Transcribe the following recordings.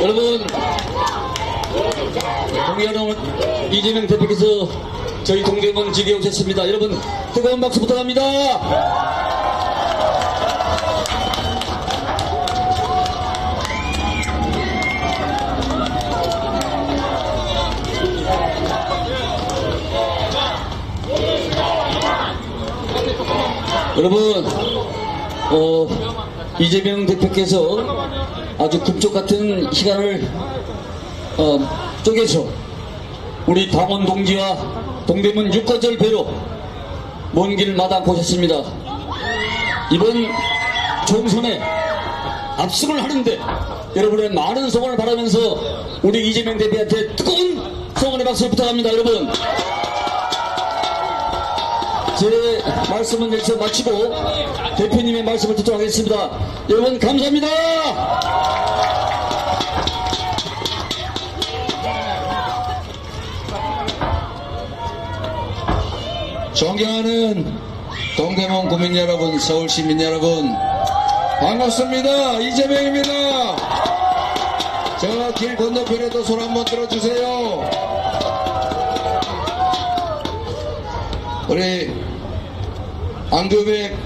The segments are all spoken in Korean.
여러분, 동의하는 이재명 대표께서 저희 동대문 지게 오셨습니다. 여러분, 뜨거운 박수 부탁합니다. 여러분, 이재명 대표께서 아주 금쪽 같은 시간을 쪼개서 우리 당원 동지와 동대문 육가절 배로 먼 길 마다않고 오셨습니다. 이번 총선에 압승을 하는데 여러분의 많은 성원을 바라면서 우리 이재명 대표한테 뜨거운 성원의 박수를 부탁합니다. 여러분, 제 말씀은 여기서 마치고 대표님의 말씀을 듣도록 하겠습니다. 여러분, 감사합니다. 존경하는 동대문 구민 여러분, 서울 시민 여러분, 반갑습니다. 이재명입니다. 저 길 건너편에도 손 한번 들어주세요. 우리 안규백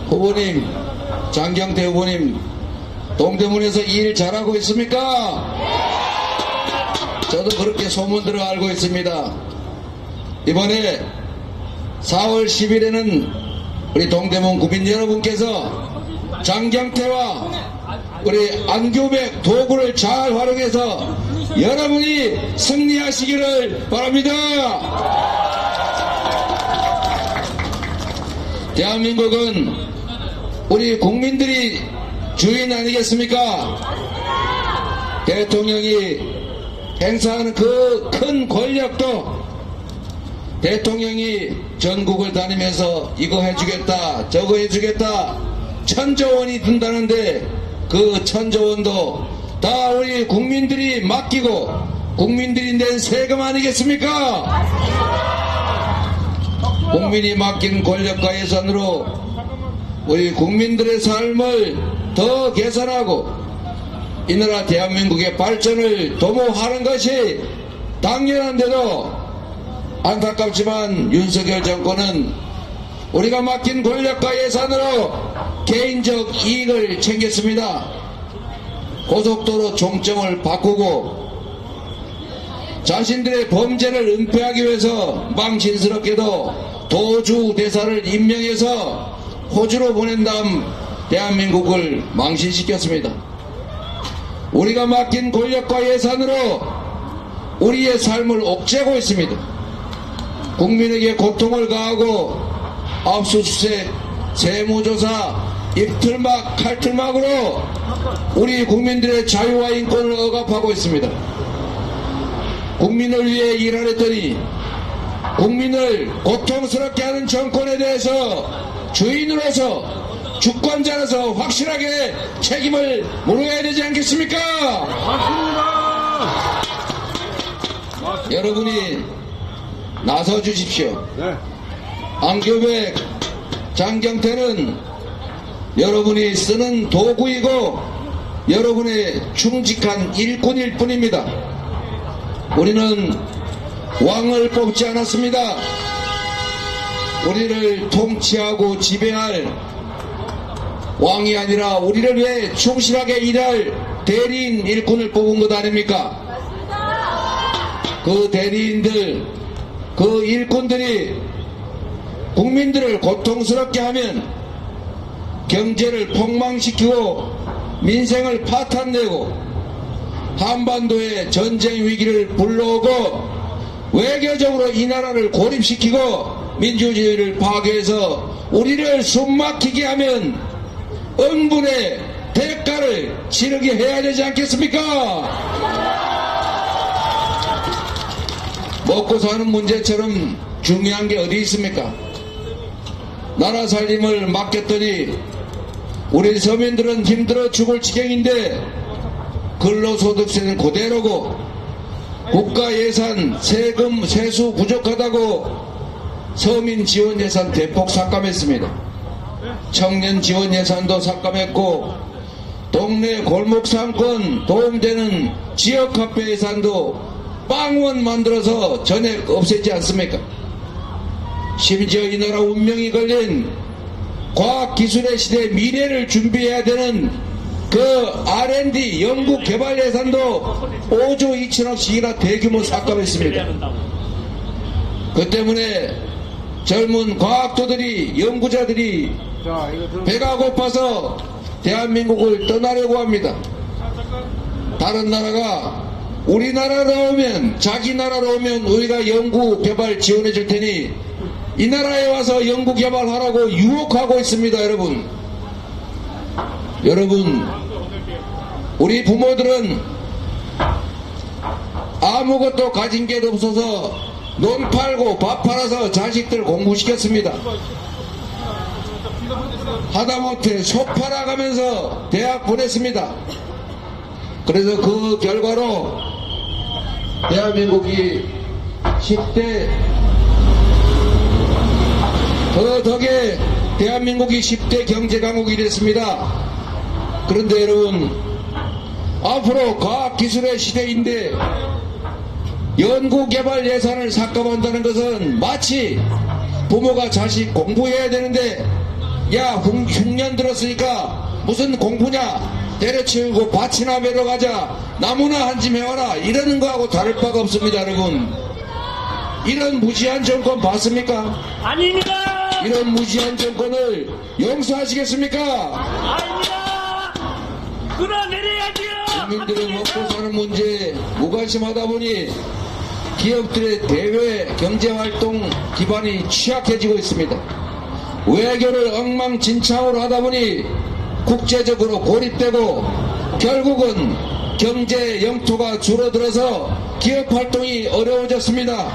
후보님, 장경태 후보님, 동대문에서 일 잘하고 있습니까? 저도 그렇게 소문 들어 알고 있습니다. 이번에 4월 10일에는 우리 동대문 구민 여러분께서 장경태와 우리 안규백 도구를 잘 활용해서 여러분이 승리하시기를 바랍니다. 대한민국은 우리 국민들이 주인 아니겠습니까? 대통령이 행사하는 그 큰 권력도 대통령이 전국을 다니면서 이거 해주겠다 저거 해주겠다 천조원이 든다는데 그 천조원도 다 우리 국민들이 맡기고 국민들이 낸 세금 아니겠습니까? 국민이 맡긴 권력과 예산으로 우리 국민들의 삶을 더 개선하고 이 나라 대한민국의 발전을 도모하는 것이 당연한데도 안타깝지만 윤석열 정권은 우리가 맡긴 권력과 예산으로 개인적 이익을 챙겼습니다. 고속도로 종점을 바꾸고 자신들의 범죄를 은폐하기 위해서 망신스럽게도 도주 대사를 임명해서 호주로 보낸 다음 대한민국을 망신시켰습니다. 우리가 맡긴 권력과 예산으로 우리의 삶을 옥죄고 있습니다. 국민에게 고통을 가하고 압수수색, 세무조사, 입틀막, 칼틀막으로 우리 국민들의 자유와 인권을 억압하고 있습니다. 국민을 위해 일하랬더니 국민을 고통스럽게 하는 정권에 대해서 주인으로서 주권자로서 확실하게 책임을 물어야 되지 않겠습니까? 맞습니다. 여러분이 나서 주십시오. 네. 안규백, 장경태는 여러분이 쓰는 도구이고 여러분의 충직한 일꾼일 뿐입니다. 우리는 왕을 뽑지 않았습니다. 우리를 통치하고 지배할 왕이 아니라 우리를 위해 충실하게 일할 대리인 일꾼을 뽑은 것 아닙니까? 그 대리인들, 그 일꾼들이 국민들을 고통스럽게 하면 경제를 폭망시키고 민생을 파탄내고 한반도의 전쟁 위기를 불러오고 외교적으로 이 나라를 고립시키고 민주주의를 파괴해서 우리를 숨막히게 하면 응분의 대가를 치르게 해야 되지 않겠습니까? 먹고 사는 문제처럼 중요한 게 어디 있습니까? 나라 살림을 맡겼더니 우리 서민들은 힘들어 죽을 지경인데 근로소득세는 그대로고 국가 예산, 세금, 세수 부족하다고 서민 지원 예산 대폭 삭감했습니다. 청년 지원 예산도 삭감했고 동네 골목 상권 도움되는 지역 카페 예산도 빵원 만들어서 전액 없애지 않습니까? 심지어 이 나라 운명이 걸린 과학기술의 시대 미래를 준비해야 되는 그 R&D 연구 개발 예산도 5조 2천억씩이나 대규모 삭감했습니다. 그 때문에 젊은 과학도들이 연구자들이 배가 고파서 대한민국을 떠나려고 합니다. 다른 나라가 우리나라로 오면, 자기 나라로 오면 우리가 연구 개발 지원해 줄 테니 이 나라에 와서 연구 개발하라고 유혹하고 있습니다. 여러분, 우리 부모들은 아무것도 가진 게 없어서 논 팔고 밥 팔아서 자식들 공부시켰습니다. 하다못해 소 팔아가면서 대학 보냈습니다. 그래서 그 결과로 대한민국이 10대 그 덕에 대한민국이 10대 경제강국이 됐습니다. 그런데 여러분, 앞으로 과학기술의 시대인데 연구개발 예산을 삭감한다는 것은 마치 부모가 자식 공부해야 되는데 야 흉년 들었으니까 무슨 공부냐, 때려치우고 밭이나 매러 가자, 나무나 한 짐 해와라, 이러는 거하고 다를 바가 없습니다. 여러분, 이런 무지한 정권 봤습니까? 아닙니다. 이런 무지한 정권을 용서하시겠습니까? 아닙니다. 끌어내려야지요. 국민들의 먹고 사는 문제에 무관심하다 보니 기업들의 대외 경제활동 기반이 취약해지고 있습니다. 외교를 엉망진창으로 하다 보니 국제적으로 고립되고 결국은 경제 영토가 줄어들어서 기업활동이 어려워졌습니다.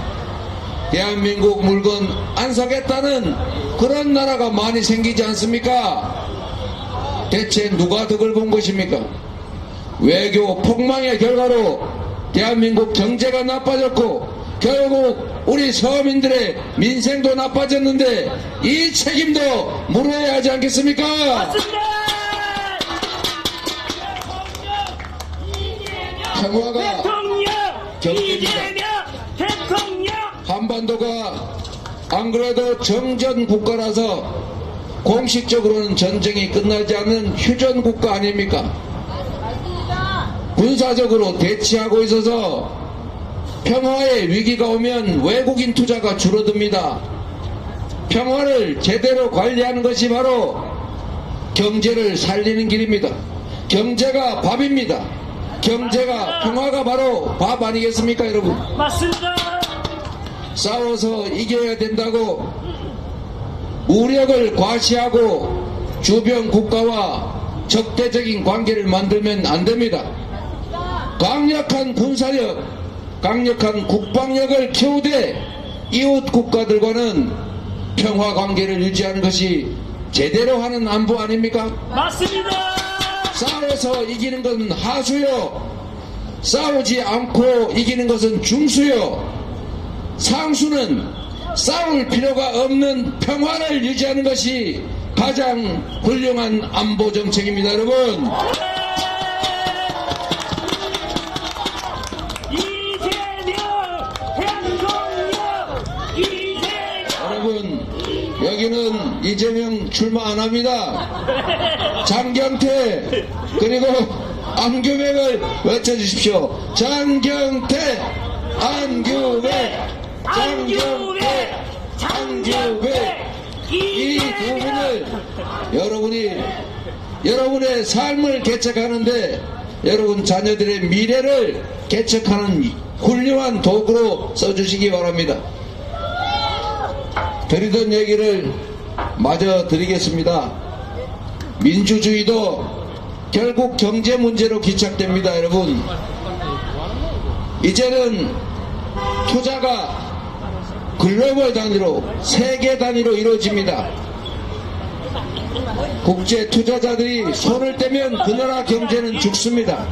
대한민국 물건 안 사겠다는 그런 나라가 많이 생기지 않습니까? 대체 누가 덕을 본 것입니까? 외교 폭망의 결과로 대한민국 경제가 나빠졌고 결국 우리 서민들의 민생도 나빠졌는데 이 책임도 물어야 하지 않겠습니까? 맞습니다. 평화가 대통령 경제입니다. 이재명 대통령. 한반도가 안 그래도 정전 국가라서 공식적으로는 전쟁이 끝나지 않는 휴전 국가 아닙니까? 군사적으로 대치하고 있어서 평화의 위기가 오면 외국인 투자가 줄어듭니다. 평화를 제대로 관리하는 것이 바로 경제를 살리는 길입니다. 경제가 밥입니다. 경제가, 평화가 바로 밥 아니겠습니까, 여러분? 맞습니다. 싸워서 이겨야 된다고 무력을 과시하고 주변 국가와 적대적인 관계를 만들면 안 됩니다. 강력한 군사력, 강력한 국방력을 키우되 이웃 국가들과는 평화 관계를 유지하는 것이 제대로 하는 안보 아닙니까? 맞습니다. 싸워서 이기는 것은 하수요, 싸우지 않고 이기는 것은 중수요, 상수는 싸울 필요가 없는 평화를 유지하는 것이 가장 훌륭한 안보 정책입니다. 여러분, 이재명 대통령 이재명. 여러분, 여기는 이재명 출마 안 합니다. 장경태 그리고 안규백을 외쳐주십시오. 장경태, 안규백, 장경태, 안규백. 이 두 분을 여러분의 삶을 개척하는데, 여러분 자녀들의 미래를 개척하는 훌륭한 도구로 써주시기 바랍니다. 드리던 얘기를 마저 드리겠습니다. 민주주의도 결국 경제 문제로 기착됩니다. 여러분, 이제는 투자가 글로벌 단위로, 세계 단위로 이루어집니다. 국제 투자자들이 손을 떼면 그 나라 경제는 죽습니다.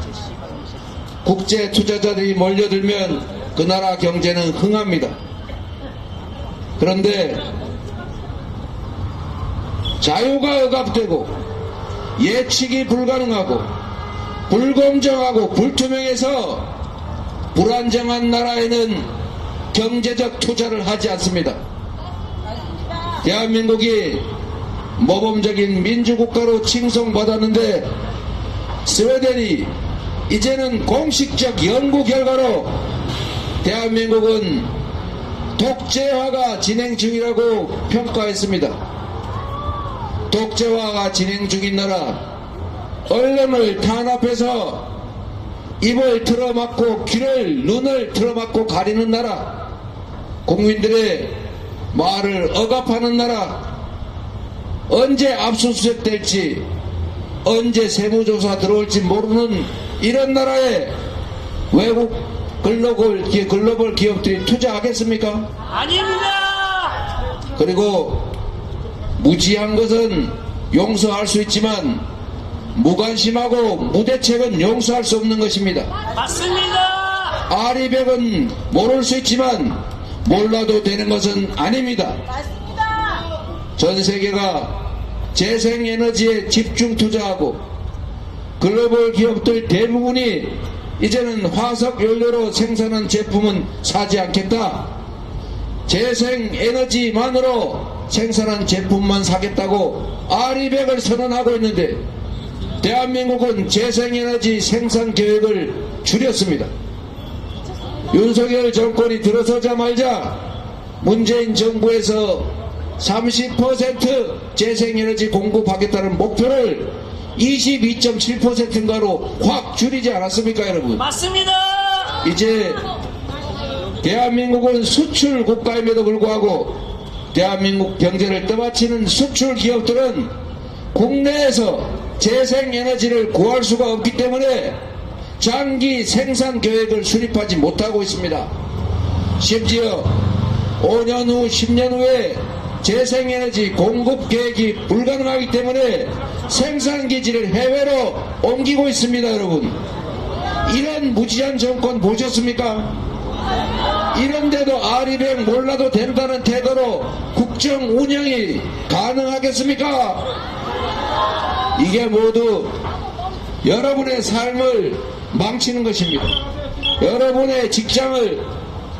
국제 투자자들이 몰려들면 그 나라 경제는 흥합니다. 그런데 자유가 억압되고 예측이 불가능하고 불공정하고 불투명해서 불안정한 나라에는 경제적 투자를 하지 않습니다. 대한민국이 모범적인 민주국가로 칭송받았는데 스웨덴이 이제는 공식적 연구 결과로 대한민국은 독재화가 진행 중이라고 평가했습니다. 독재화가 진행 중인 나라, 언론을 탄압해서 입을 틀어막고 눈을 틀어막고 가리는 나라, 국민들의 말을 억압하는 나라, 언제 압수수색 될지 언제 세무조사 들어올지 모르는 이런 나라에 외국 글로벌 기업들이 투자하겠습니까? 아닙니다. 그리고 무지한 것은 용서할 수 있지만 무관심하고 무대책은 용서할 수 없는 것입니다. 맞습니다. 아리백은 모를 수 있지만 몰라도 되는 것은 아닙니다. 전 세계가 재생에너지에 집중 투자하고 글로벌 기업들 대부분이 이제는 화석 연료로 생산한 제품은 사지 않겠다. 재생에너지만으로 생산한 제품만 사겠다고 아리백을 선언하고 있는데 대한민국은 재생에너지 생산 계획을 줄였습니다. 윤석열 정권이 들어서자마자 문재인 정부에서 30% 재생에너지 공급하겠다는 목표를 22.7%인가로 확 줄이지 않았습니까, 여러분? 맞습니다. 이제 대한민국은 수출 국가임에도 불구하고 대한민국 경제를 떠받치는 수출 기업들은 국내에서 재생에너지를 구할 수가 없기 때문에 장기 생산 계획을 수립하지 못하고 있습니다. 심지어 5년 후, 10년 후에 재생에너지 공급 계획이 불가능하기 때문에 생산기지를 해외로 옮기고 있습니다, 여러분. 이런 무지한 정권 보셨습니까? 이런데도 아리백 몰라도 된다는 태도로 국정 운영이 가능하겠습니까? 이게 모두 여러분의 삶을 망치는 것입니다.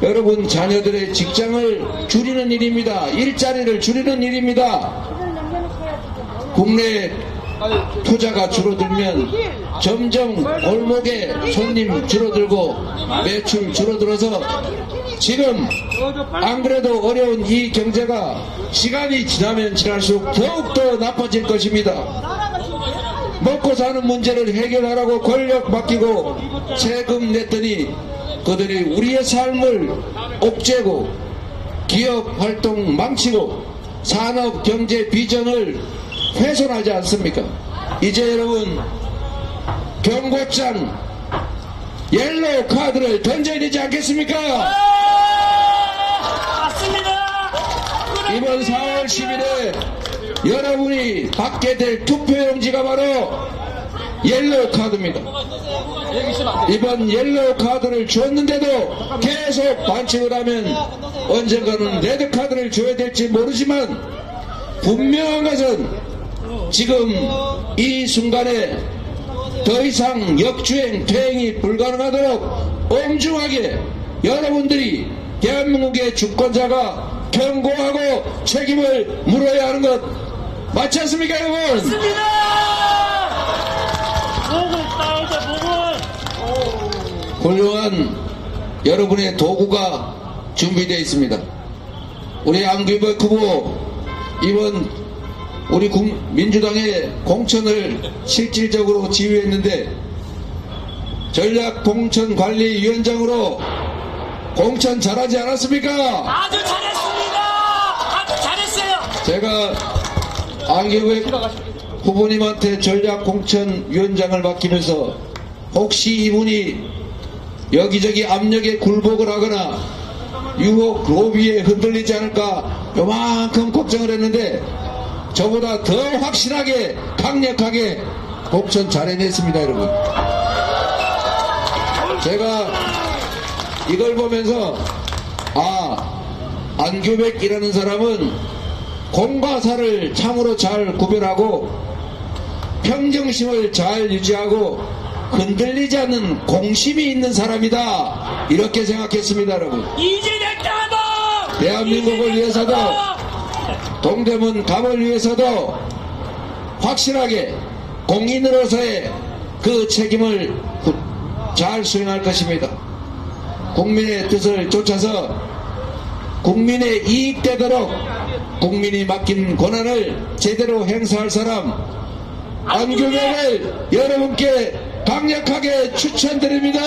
여러분 자녀들의 직장을 줄이는 일입니다. 일자리를 줄이는 일입니다. 국내 투자가 줄어들면 점점 골목에 손님 줄어들고 매출 줄어들어서 지금 안 그래도 어려운 이 경제가 시간이 지나면 지날수록 더욱더 나빠질 것입니다. 먹고 사는 문제를 해결하라고 권력 맡기고 세금 냈더니 그들이 우리의 삶을 옥죄고 기업 활동 망치고 산업 경제 비전을 훼손하지 않습니까? 이제 여러분 경고장 옐로우 카드를 던져야 되지 않겠습니까? 맞습니다. 이번 4월 10일에 여러분이 받게 될 투표용지가 바로 옐로우 카드입니다. 이번 옐로우 카드를 줬는데도 계속 반칙을 하면 언젠가는 레드 카드를 줘야 될지 모르지만 분명한 것은 지금 이 순간에 더 이상 역주행, 퇴행이 불가능하도록 엄중하게 여러분들이 대한민국의 주권자가 경고하고 책임을 물어야 하는 것 맞지 않습니까, 여러분? 맞습니다. 목을 따오자 목을. 훌륭한 여러분의 도구가 준비되어 있습니다. 우리 안규백 후보 이번 우리 민주당의 공천을 실질적으로 지휘했는데 전략공천관리위원장으로 공천 잘하지 않았습니까? 아주 잘했습니다. 아주 잘했어요. 제가 안규백 후보님한테 전략공천위원장을 맡기면서 혹시 이분이 여기저기 압력에 굴복을 하거나 유혹 로비에 흔들리지 않을까 요만큼 걱정을 했는데 저보다 더 확실하게 강력하게 공천 잘 해냈습니다, 여러분. 제가 이걸 보면서 안규백이라는 사람은 공과 사를 참으로 잘 구별하고 평정심을 잘 유지하고 흔들리지 않는 공심이 있는 사람이다, 이렇게 생각했습니다. 여러분, 이재명 따봉! 대한민국을 위해서도 동대문 감을 위해서도 확실하게 공인으로서의 그 책임을 잘 수행할 것입니다. 국민의 뜻을 쫓아서 국민의 이익되도록 국민이 맡긴 권한을 제대로 행사할 사람 안규명을 여러분께 강력하게 추천드립니다.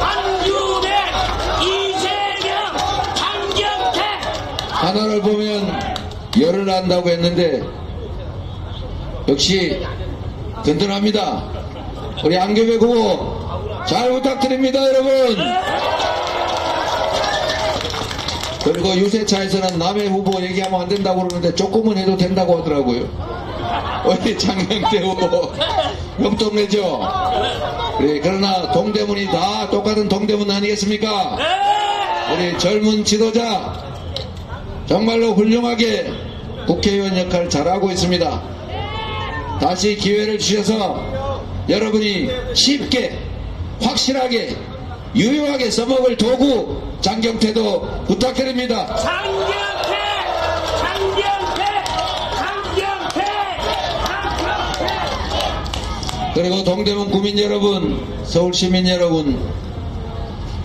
안규명, 이재명, 강경태. 하나를 보면 열을 난다고 했는데 역시 든든합니다. 우리 안규명 후보 잘 부탁드립니다, 여러분. 그리고 유세차에서는 남의 후보 얘기하면 안 된다고 그러는데 조금은 해도 된다고 하더라고요. 우리 장경태 후보 옆 동네죠. 그래, 그러나 동대문이 다 똑같은 동대문 아니겠습니까? 우리 젊은 지도자 정말로 훌륭하게 국회의원 역할 잘하고 있습니다. 다시 기회를 주셔서 여러분이 쉽게 확실하게 유효하게 써먹을 도구 장경태도 부탁드립니다. 강경태. 그리고 동대문 구민 여러분, 서울 시민 여러분,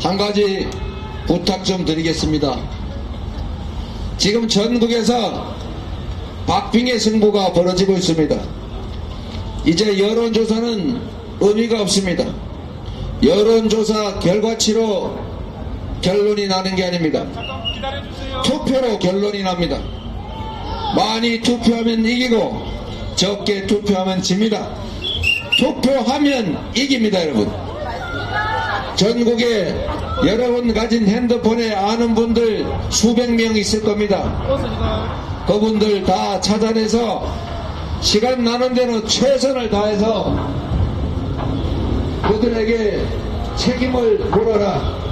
한 가지 부탁 좀 드리겠습니다. 지금 전국에서 박빙의 승부가 벌어지고 있습니다. 이제 여론조사는 의미가 없습니다. 여론조사 결과치로 결론이 나는 게 아닙니다. 투표로 결론이 납니다. 많이 투표하면 이기고 적게 투표하면 집니다. 투표하면 이깁니다, 여러분. 전국에 여러분 가진 핸드폰에 아는 분들 수백 명 있을 겁니다. 그분들 다 찾아내서 시간 나는 대로 최선을 다해서 그들에게 책임을 물어라.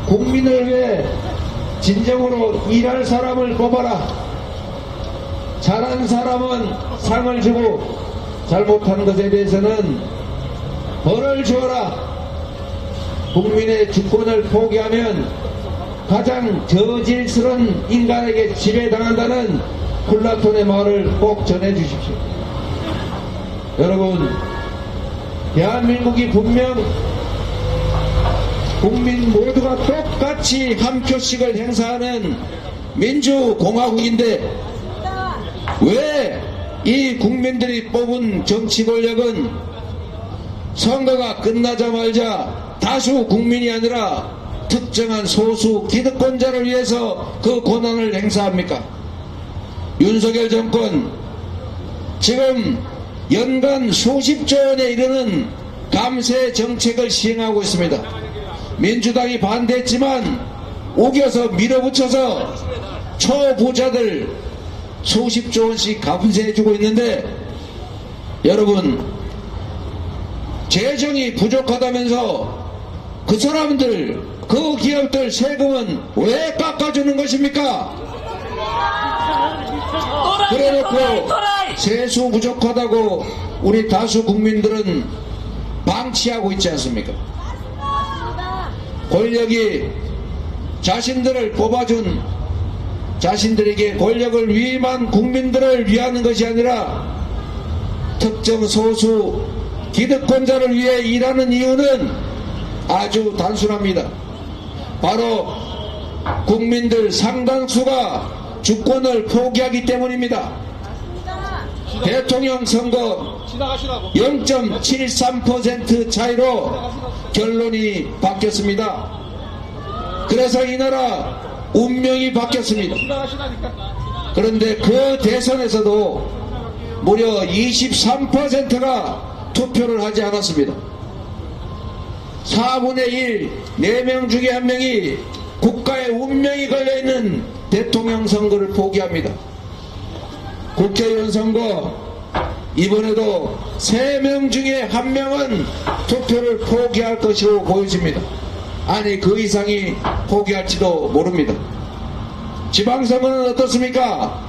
국민을 위해 진정으로 일할 사람을 뽑아라. 잘한 사람은 상을 주고 잘못한 것에 대해서는 벌을 주어라. 국민의 주권을 포기하면 가장 저질스러운 인간에게 지배당한다는 플라톤의 말을 꼭 전해주십시오. 여러분, 대한민국이 분명 국민 모두가 똑같이 한 표씩을 행사하는 민주공화국인데 왜 이 국민들이 뽑은 정치 권력은 선거가 끝나자마자 다수 국민이 아니라 특정한 소수 기득권자를 위해서 그 권한을 행사합니까? 윤석열 정권 지금 연간 수십조 원에 이르는 감세 정책을 시행하고 있습니다. 민주당이 반대했지만 우겨서 밀어붙여서 초부자들 수십조 원씩 감세해주고 있는데 여러분, 재정이 부족하다면서 그 사람들, 그 기업들 세금은 왜 깎아주는 것입니까? 그래놓고 세수 부족하다고 우리 다수 국민들은 방치하고 있지 않습니까? 권력이 자신들을 뽑아준 자신들에게 권력을 위임한 국민들을 위하는 것이 아니라 특정 소수 기득권자를 위해 일하는 이유는 아주 단순합니다. 바로 국민들 상당수가 주권을 포기하기 때문입니다. 대통령 선거 0.73% 차이로 결론이 바뀌었습니다. 그래서 이 나라 운명이 바뀌었습니다. 그런데 그 대선에서도 무려 23%가 투표를 하지 않았습니다. 4분의 1, 4명 중에 1명이 국가의 운명이 걸려있는 대통령 선거를 포기합니다. 국회의원 선거 이번에도 3명 중에 1명은 투표를 포기할 것으로 보여집니다. 아니, 그 이상이 포기할지도 모릅니다. 지방선거는 어떻습니까?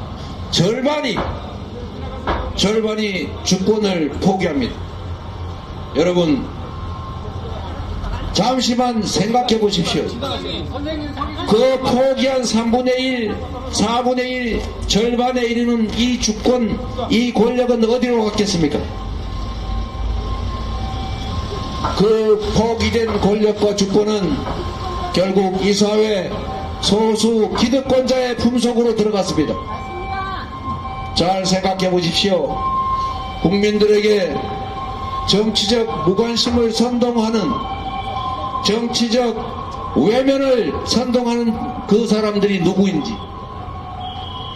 절반이 주권을 포기합니다. 여러분, 잠시만 생각해 보십시오. 그 포기한 3분의 1, 4분의 1, 절반에 이르는 이 주권, 이 권력은 어디로 갔겠습니까? 그 포기된 권력과 주권은 결국 이 사회 소수 기득권자의 품속으로 들어갔습니다. 잘 생각해 보십시오. 국민들에게 정치적 무관심을 선동하는, 정치적 외면을 선동하는 그 사람들이 누구인지,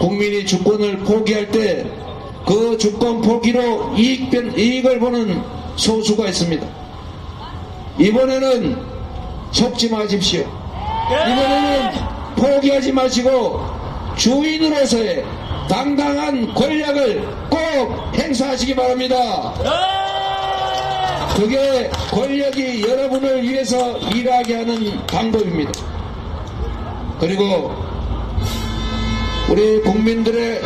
국민이 주권을 포기할 때 그 주권 포기로 이익을 보는 소수가 있습니다. 이번에는 속지 마십시오. 이번에는 포기하지 마시고 주인으로서의 당당한 권력을 꼭 행사하시기 바랍니다. 그게 권력이 여러분을 위해서 일하게 하는 방법입니다. 그리고 우리 국민들의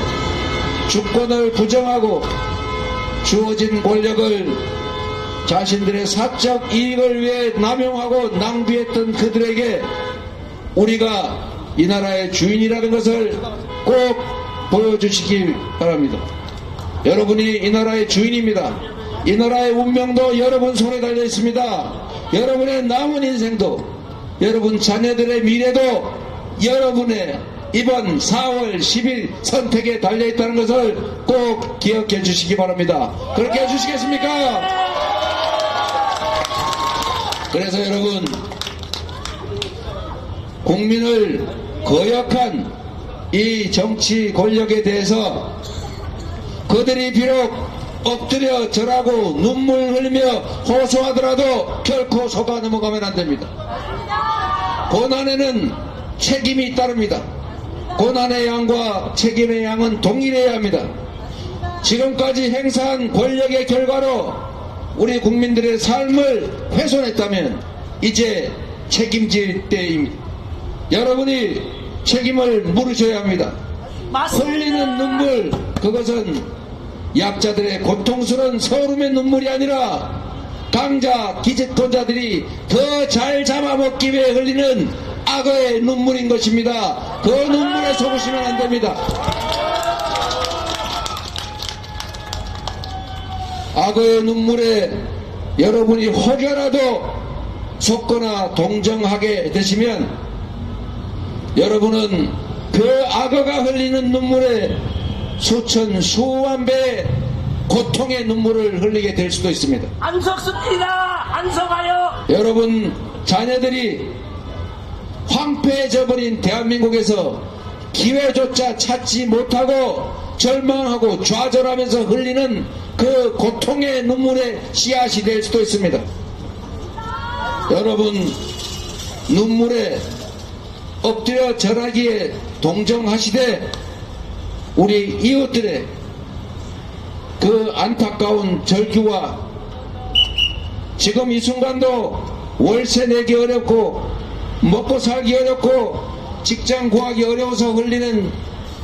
주권을 부정하고 주어진 권력을 자신들의 사적 이익을 위해 남용하고 낭비했던 그들에게 우리가 이 나라의 주인이라는 것을 꼭 보여주시기 바랍니다. 여러분이 이 나라의 주인입니다. 이 나라의 운명도 여러분 손에 달려 있습니다. 여러분의 남은 인생도, 여러분 자녀들의 미래도 여러분의 이번 4월 10일 선택에 달려 있다는 것을 꼭 기억해 주시기 바랍니다. 그렇게 해주시겠습니까? 그래서 여러분, 국민을 거역한 이 정치 권력에 대해서 그들이 비록 엎드려 절하고 눈물 흘리며 호소하더라도 결코 속아 넘어가면 안 됩니다. 고난에는 책임이 따릅니다. 고난의 양과 책임의 양은 동일해야 합니다. 지금까지 행사한 권력의 결과로 우리 국민들의 삶을 훼손했다면 이제 책임질 때입니다. 여러분이 책임을 물으셔야 합니다. 흘리는 눈물, 그것은 약자들의 고통스러운 서름의 눈물이 아니라 강자 기득권자들이 더 잘 잡아먹기 위해 흘리는 악어의 눈물인 것입니다. 그 눈물에 속으시면 안 됩니다. 악어의 눈물에 여러분이 혹여라도 속거나 동정하게 되시면 여러분은 그 악어가 흘리는 눈물에 수천 수만 배의 고통의 눈물을 흘리게 될 수도 있습니다. 안 속습니다. 안 속아요. 여러분 자녀들이 황폐해져버린 대한민국에서 기회조차 찾지 못하고 절망하고 좌절하면서 흘리는 그 고통의 눈물의 씨앗이 될 수도 있습니다. 여러분 눈물에 엎드려 절하기에 동정하시되 우리 이웃들의 그 안타까운 절규와 지금 이 순간도 월세 내기 어렵고 먹고 살기 어렵고 직장 구하기 어려워서 흘리는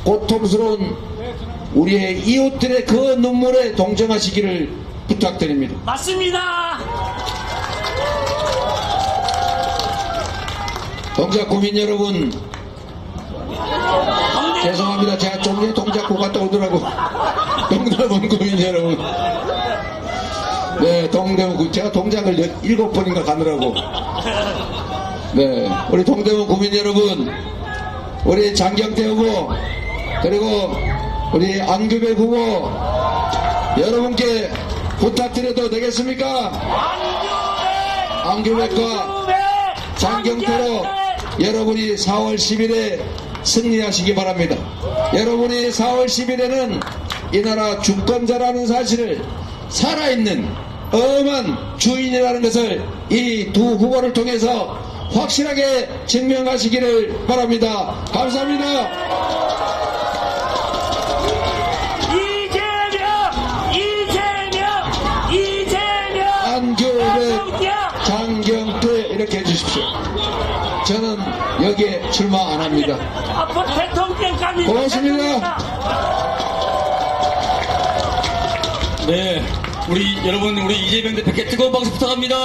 고통스러운 우리의 이웃들의 그 눈물에 동정하시기를 부탁드립니다. 맞습니다. 동작구민 여러분, 죄송합니다. 제가 좀 전에 동작구 갔다 오더라고. 동대문 구민 여러분. 네, 동대문, 제가 동작을 7번인가 가느라고. 네, 우리 동대문 구민 여러분, 우리 장경태 후보, 그리고 우리 안규백 후보, 여러분께 부탁드려도 되겠습니까? 안규백과 장경태로 여러분이 4월 10일에 승리하시기 바랍니다. 여러분이 4월 10일에는 이 나라 주권자라는 사실을 살아있는 엄한 주인이라는 것을 이 두 후보를 통해서 확실하게 증명하시기를 바랍니다. 감사합니다. 이재명 안규백, 장경태 이렇게 해주십시오. 저는 여기에 출마 안 합니다. 앞으로 대통령까지 고맙습니다. 네, 우리 여러분, 우리 이재명 대표께 뜨거운 박수 부탁합니다.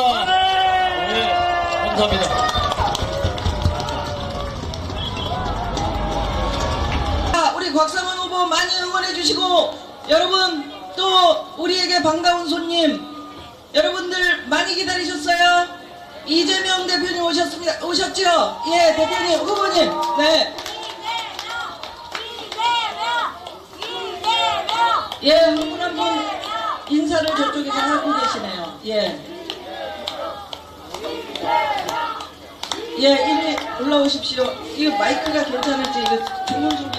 네, 감사합니다. 자, 우리 곽상원 후보 많이 응원해 주시고, 여러분 또 우리에게 반가운 손님 여러분들 많이 기다리셨어요? 이재명 대표님 오셨죠? 예, 대표님, 후보님. 네. 예, 한 분 한 분 인사를 저쪽에서 하고 계시네요. 예. 예, 이리 올라오십시오. 이거 마이크가 괜찮을지, 이거 주문 좀.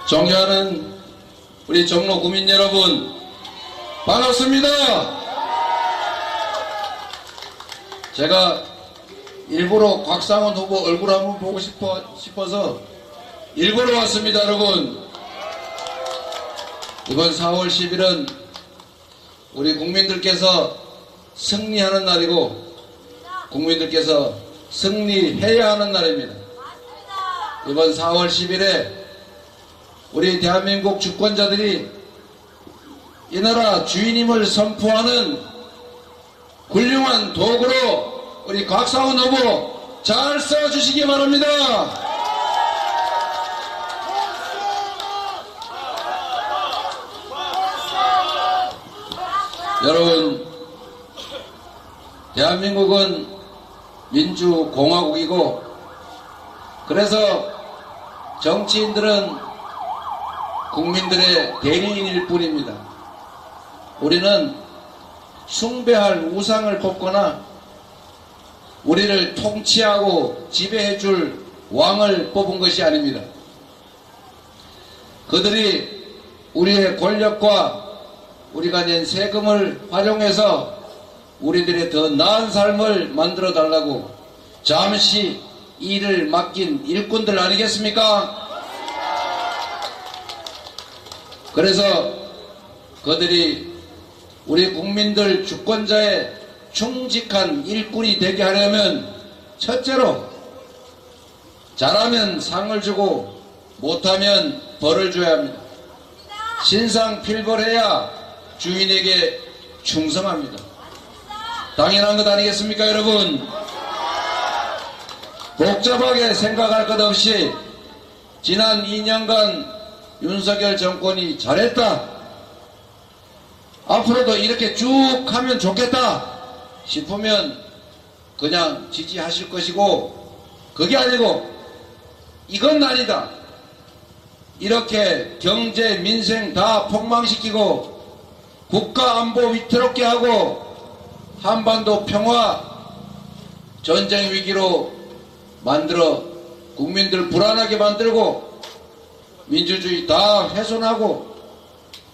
존경하는 우리 종로 구민 여러분, 반갑습니다. 제가 일부러 곽상원 후보 얼굴 한번 보고 싶어서 일부러 왔습니다. 여러분, 이번 4월 10일은 우리 국민들께서 승리하는 날이고 국민들께서 승리해야 하는 날입니다. 이번 4월 10일에 우리 대한민국 주권자들이 이 나라 주인임을 선포하는 훌륭한 도구로 우리 곽상원 후보 잘 써주시기 바랍니다. 여러분, 대한민국은 민주공화국이고, 그래서 정치인들은 국민들의 대리인일 뿐입니다. 우리는 숭배할 우상을 뽑거나 우리를 통치하고 지배해줄 왕을 뽑은 것이 아닙니다. 그들이 우리의 권력과 우리가 낸 세금을 활용해서 우리들의 더 나은 삶을 만들어 달라고 잠시 일을 맡긴 일꾼들 아니겠습니까? 그래서 그들이 우리 국민들 주권자의 충직한 일꾼이 되게 하려면 첫째로 잘하면 상을 주고 못하면 벌을 줘야 합니다. 신상필벌해야 주인에게 충성합니다. 당연한 것 아니겠습니까, 여러분? 복잡하게 생각할 것 없이 지난 2년간 윤석열 정권이 잘했다, 앞으로도 이렇게 쭉 하면 좋겠다 싶으면 그냥 지지하실 것이고, 그게 아니고 이건 아니다, 이렇게 경제 민생 다 폭망시키고 국가 안보 위태롭게 하고 한반도 평화 전쟁 위기로 만들어 국민들 불안하게 만들고 민주주의 다 훼손하고,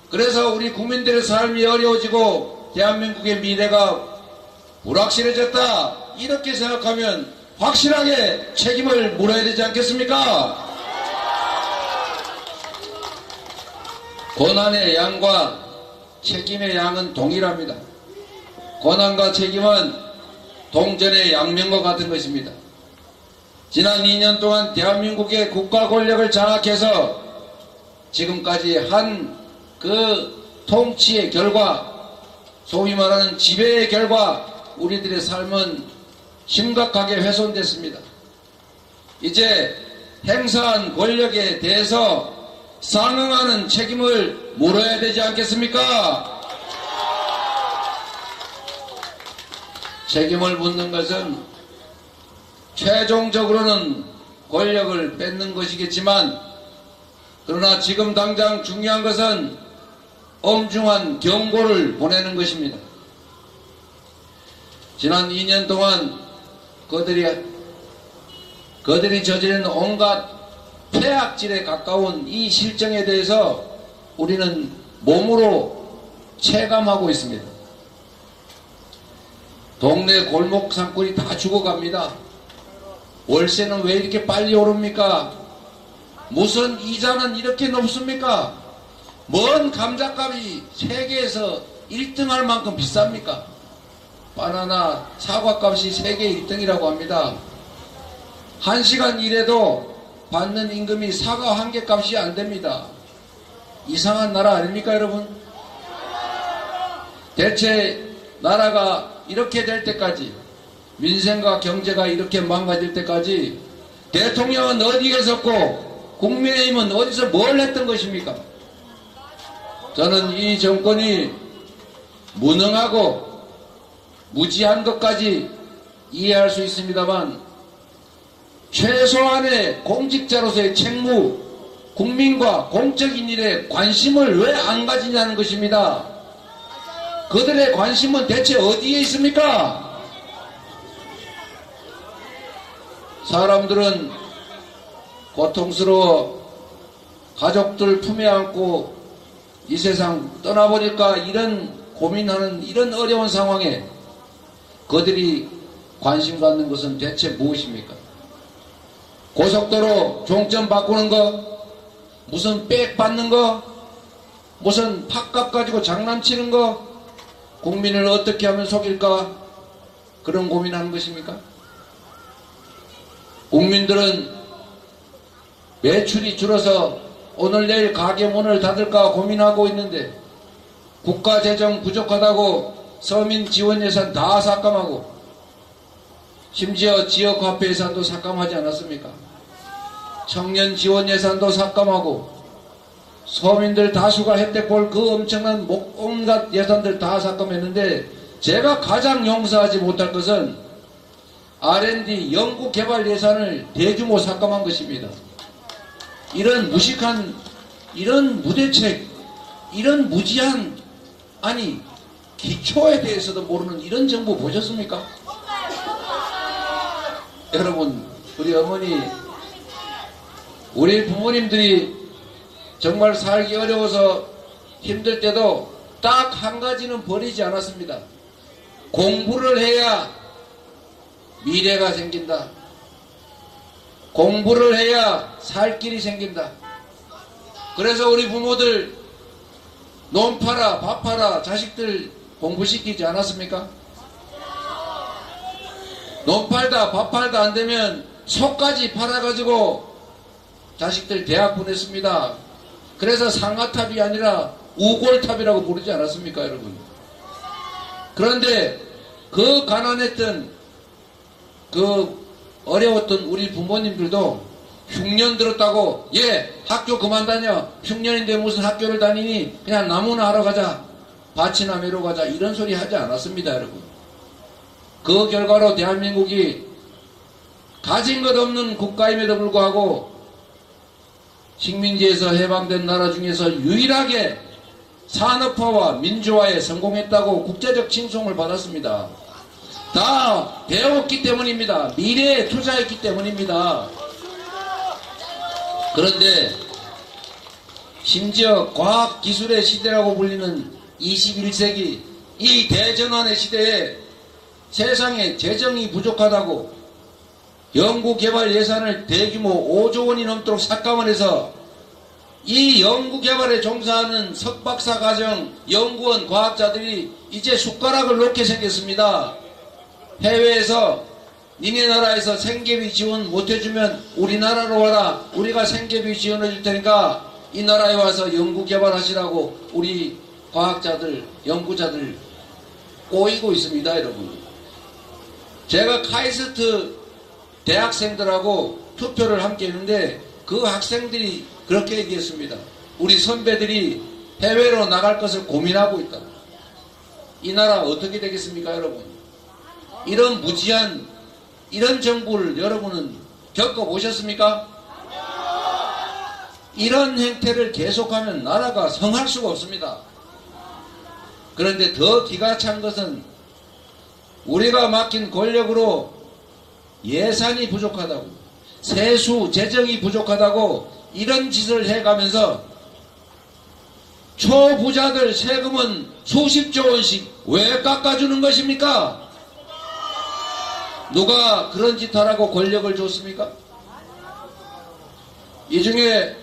그래서 우리 국민들의 삶이 어려워지고 대한민국의 미래가 불확실해졌다, 이렇게 생각하면 확실하게 책임을 물어야 되지 않겠습니까? 고난의 양과 책임의 양은 동일합니다. 고난과 책임은 동전의 양면과 같은 것입니다. 지난 2년 동안 대한민국의 국가 권력을 장악해서 지금까지 한 그 통치의 결과, 소위 말하는 지배의 결과 우리들의 삶은 심각하게 훼손됐습니다. 이제 행사한 권력에 대해서 상응하는 책임을 물어야 되지 않겠습니까? 책임을 묻는 것은 최종적으로는 권력을 뺏는 것이겠지만, 그러나 지금 당장 중요한 것은 엄중한 경고를 보내는 것입니다. 지난 2년 동안 그들이 저지른 온갖 폐악질에 가까운 이 실정에 대해서 우리는 몸으로 체감하고 있습니다. 동네 골목 상권이 다 죽어갑니다. 월세는 왜 이렇게 빨리 오릅니까? 무슨 이자는 이렇게 높습니까? 뭔 감자값이 세계에서 1등할 만큼 비쌉니까? 바나나, 사과값이 세계 1등이라고 합니다. 1시간 일해도 받는 임금이 사과 한 개 값이 안 됩니다. 이상한 나라 아닙니까, 여러분? 대체 나라가 이렇게 될 때까지, 민생과 경제가 이렇게 망가질 때까지 대통령은 어디에 섰고 국민의힘은 어디서 뭘 했던 것입니까? 저는 이 정권이 무능하고 무지한 것까지 이해할 수 있습니다만, 최소한의 공직자로서의 책무, 국민과 공적인 일에 관심을 왜 안 가지냐는 것입니다. 그들의 관심은 대체 어디에 있습니까? 사람들은 고통스러워 가족들 품에 안고 이 세상 떠나보니까 이런 고민하는 이런 어려운 상황에 그들이 관심 갖는 것은 대체 무엇입니까? 고속도로 종점 바꾸는 거, 무슨 백 받는 거, 무슨 팥값 가지고 장난치는 거, 국민을 어떻게 하면 속일까, 그런 고민하는 것입니까? 국민들은 매출이 줄어서 오늘 내일 가게 문을 닫을까 고민하고 있는데, 국가재정 부족하다고 서민 지원 예산 다 삭감하고 심지어 지역화폐 예산도 삭감하지 않았습니까? 청년 지원 예산도 삭감하고 서민들 다수가 혜택 볼 그 엄청난 온갖 예산들 다 삭감했는데, 제가 가장 용서하지 못할 것은 R&D 연구개발 예산을 대규모 삭감한 것입니다. 이런 무식한, 이런 무대책, 이런 무지한, 아니 기초에 대해서도 모르는 이런 정부 보셨습니까? 여러분, 우리 어머니, 우리 부모님들이 정말 살기 어려워서 힘들 때도 딱 한 가지는 버리지 않았습니다. 공부를 해야 미래가 생긴다. 공부를 해야 살 길이 생긴다. 그래서 우리 부모들 논 팔아, 밥 팔아, 자식들 공부시키지 않았습니까? 논 팔다, 밥 팔다 안 되면 소까지 팔아가지고 자식들 대학 보냈습니다. 그래서 상아탑이 아니라 우골탑이라고 부르지 않았습니까, 여러분? 그런데 그 가난했던, 그 어려웠던 우리 부모님들도 흉년 들었다고, 예, 학교 그만 다녀. 흉년인데 무슨 학교를 다니니? 그냥 나무나 하러 가자. 밭이나 매러 가자. 이런 소리 하지 않았습니다, 여러분. 그 결과로 대한민국이 가진 것 없는 국가임에도 불구하고 식민지에서 해방된 나라 중에서 유일하게 산업화와 민주화에 성공했다고 국제적 칭송을 받았습니다. 다 배웠기 때문입니다. 미래에 투자했기 때문입니다. 그런데 심지어 과학기술의 시대라고 불리는 21세기 이 대전환의 시대에 세상에 재정이 부족하다고 연구개발 예산을 대규모 5조 원이 넘도록 삭감을 해서 이 연구개발에 종사하는 석박사 과정 연구원 과학자들이 이제 숟가락을 놓게 생겼습니다. 해외에서 니네 나라에서 생계비 지원 못해주면 우리나라로 와라. 우리가 생계비 지원해줄 테니까 이 나라에 와서 연구개발하시라고 우리 과학자들, 연구자들 꼬이고 있습니다, 여러분. 제가 카이스트 대학생들하고 투표를 함께 했는데 그 학생들이 그렇게 얘기했습니다. 우리 선배들이 해외로 나갈 것을 고민하고 있다. 이 나라 어떻게 되겠습니까, 여러분? 이런 무지한, 이런 정부를 여러분은 겪어보셨습니까? 이런 행태를 계속하면 나라가 성할 수가 없습니다. 그런데 더 기가 찬 것은 우리가 맡긴 권력으로 예산이 부족하다고, 세수, 재정이 부족하다고 이런 짓을 해가면서 초부자들 세금은 수십조 원씩 왜 깎아주는 것입니까? 누가 그런 짓 하라고 권력을 줬습니까? 이 중에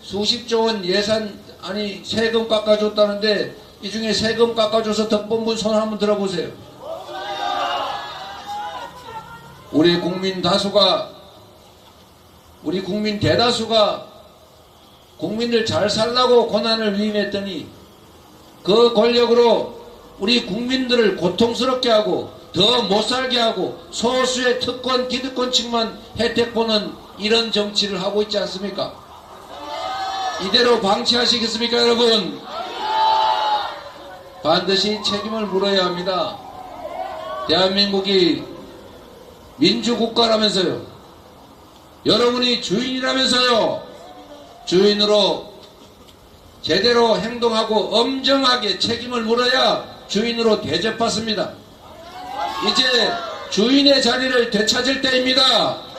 수십조 원 예산, 아니 세금 깎아줬다는데 이 중에 세금 깎아줘서 덕본 분 손 한번 들어보세요. 우리 국민 대다수가 국민들 잘 살라고 권한을 위임했더니 그 권력으로 우리 국민들을 고통스럽게 하고 더 못살게 하고 소수의 특권 기득권층만 혜택 보는 이런 정치를 하고 있지 않습니까? 이대로 방치하시겠습니까, 여러분? 반드시 책임을 물어야 합니다. 대한민국이 민주국가라면서요. 여러분이 주인이라면서요. 주인으로 제대로 행동하고 엄정하게 책임을 물어야 주인으로 대접받습니다. 이제 주인의 자리를 되찾을 때입니다.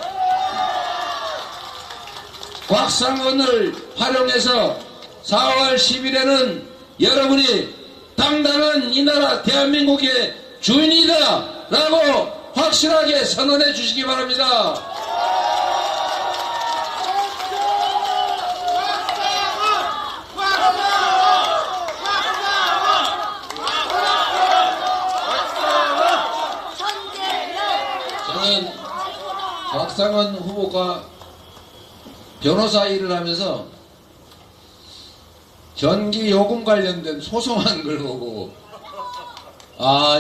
곽상원을 활용해서 4월 10일에는 여러분이 당당한 이 나라 대한민국의 주인이다 라고 확실하게 선언해 주시기 바랍니다. 저는 곽상원 후보가 변호사 일을 하면서 전기요금 관련된 소송한 걸 보고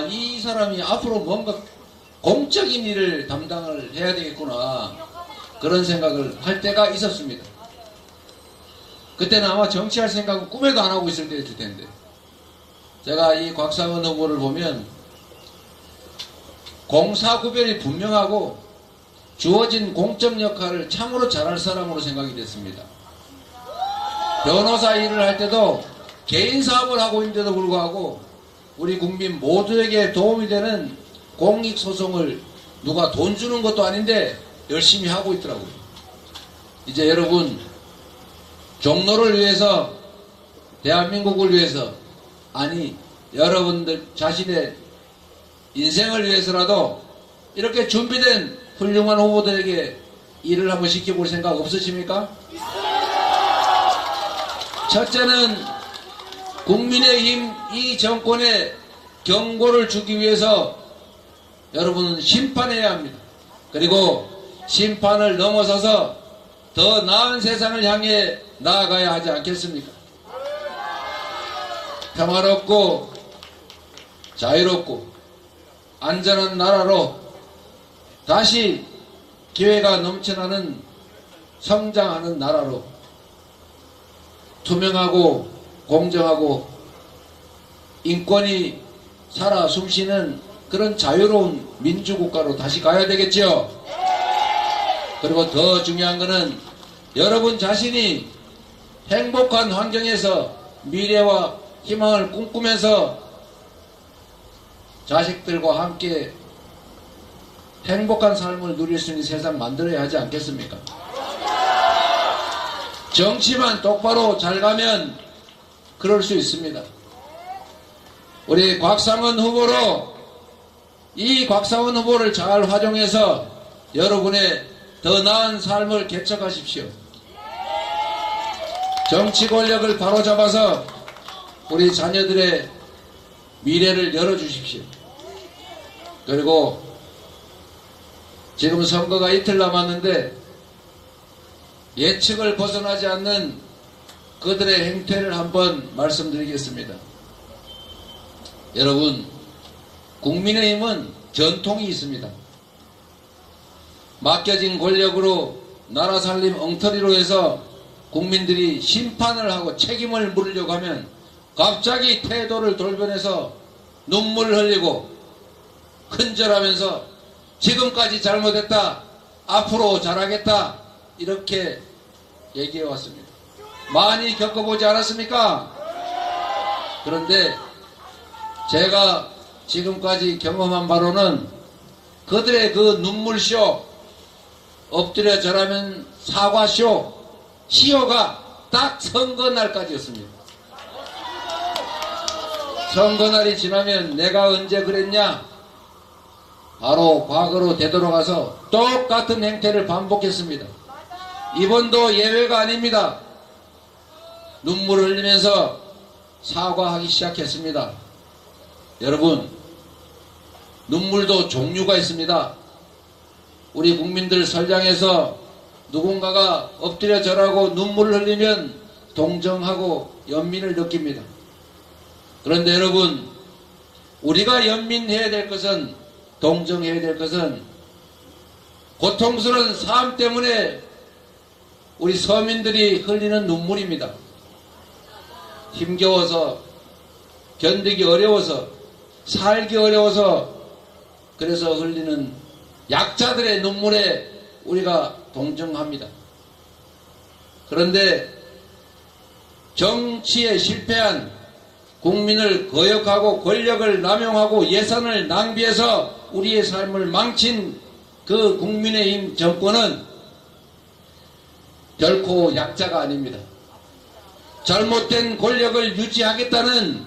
이 사람이 앞으로 뭔가 공적인 일을 담당을 해야 되겠구나 그런 생각을 할 때가 있었습니다. 그때는 아마 정치할 생각은 꿈에도 안 하고 있을 때였을 텐데 제가 이 곽상원 후보를 보면 공사구별이 분명하고 주어진 공적 역할을 참으로 잘할 사람으로 생각이 됐습니다. 변호사 일을 할 때도 개인 사업을 하고 있는데도 불구하고 우리 국민 모두에게 도움이 되는 공익소송을 누가 돈 주는 것도 아닌데 열심히 하고 있더라고요. 이제 여러분 종로를 위해서 대한민국을 위해서 아니 여러분들 자신의 인생을 위해서라도 이렇게 준비된 훌륭한 후보들에게 일을 한번 시켜볼 생각 없으십니까? 첫째는 국민의힘 이 정권에 경고를 주기 위해서 여러분은 심판해야 합니다. 그리고 심판을 넘어서서 더 나은 세상을 향해 나아가야 하지 않겠습니까? 평화롭고 자유롭고 안전한 나라로 다시 기회가 넘쳐나는 성장하는 나라로 투명하고 공정하고 인권이 살아 숨쉬는 그런 자유로운 민주국가로 다시 가야 되겠죠. 그리고 더 중요한 것은 여러분 자신이 행복한 환경에서 미래와 희망을 꿈꾸면서 자식들과 함께 행복한 삶을 누릴 수 있는 세상 만들어야 하지 않겠습니까? 정치만 똑바로 잘 가면 그럴 수 있습니다. 우리 곽상원 후보로 이 곽상원 후보를 잘 활용해서 여러분의 더 나은 삶을 개척하십시오. 정치 권력을 바로잡아서 우리 자녀들의 미래를 열어주십시오. 그리고 지금 선거가 이틀 남았는데 예측을 벗어나지 않는 그들의 행태를 한번 말씀드리겠습니다. 여러분, 국민의힘은 전통이 있습니다. 맡겨진 권력으로 나라 살림 엉터리로 해서 국민들이 심판을 하고 책임을 물으려고 하면 갑자기 태도를 돌변해서 눈물을 흘리고 큰절하면서 지금까지 잘못했다, 앞으로 잘하겠다 이렇게 얘기해 왔습니다. 많이 겪어보지 않았습니까? 그런데 제가 지금까지 경험한 바로는 그들의 그 눈물쇼, 엎드려 절하면 사과쇼, 시효가 딱 선거날까지였습니다. 선거날이 지나면 내가 언제 그랬냐? 바로 과거로 되돌아가서 똑같은 행태를 반복했습니다. 이번도 예외가 아닙니다. 눈물을 흘리면서 사과하기 시작했습니다. 여러분, 눈물도 종류가 있습니다. 우리 국민들 설장에서 누군가가 엎드려 절하고 눈물을 흘리면 동정하고 연민을 느낍니다. 그런데 여러분, 우리가 연민해야 될 것은, 동정해야 될 것은 고통스러운 삶 때문에 우리 서민들이 흘리는 눈물입니다. 힘겨워서, 견디기 어려워서, 살기 어려워서, 그래서 흘리는 약자들의 눈물에 우리가 동정합니다. 그런데 정치에 실패한, 국민을 거역하고 권력을 남용하고 예산을 낭비해서 우리의 삶을 망친 그 국민의힘 정권은 결코 약자가 아닙니다. 잘못된 권력을 유지하겠다는,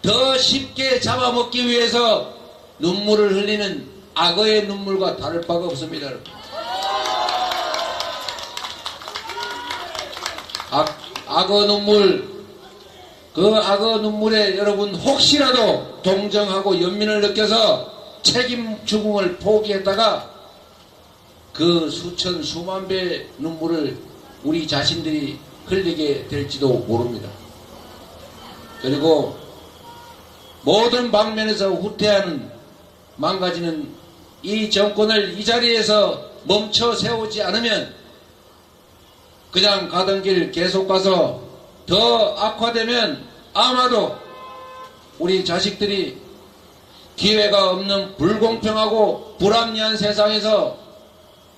더 쉽게 잡아먹기 위해서 눈물을 흘리는 악어의 눈물과 다를 바가 없습니다. 악어 눈물, 그 악어 눈물에 여러분 혹시라도 동정하고 연민을 느껴서 책임 추궁을 포기했다가 그 수천 수만 배의 눈물을 우리 자신들이 흘리게 될지도 모릅니다. 그리고 모든 방면에서 후퇴하는, 망가지는 이 정권을 이 자리에서 멈춰 세우지 않으면 그냥 가던 길 계속 가서 더 악화되면 아마도 우리 자식들이 기회가 없는 불공평하고 불합리한 세상에서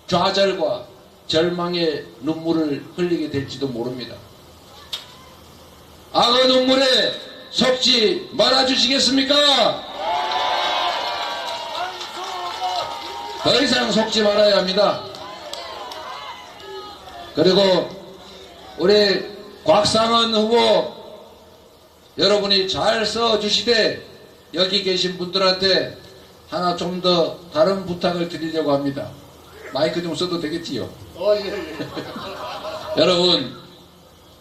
좌절과 절망의 눈물을 흘리게 될지도 모릅니다. 악어 눈물에 속지 말아주시겠습니까? 더 이상 속지 말아야 합니다. 그리고 우리 곽상은 후보 여러분이 잘 써주시되 여기 계신 분들한테 하나 좀 더 다른 부탁을 드리려고 합니다. 마이크 좀 써도 되겠지요? 여러분,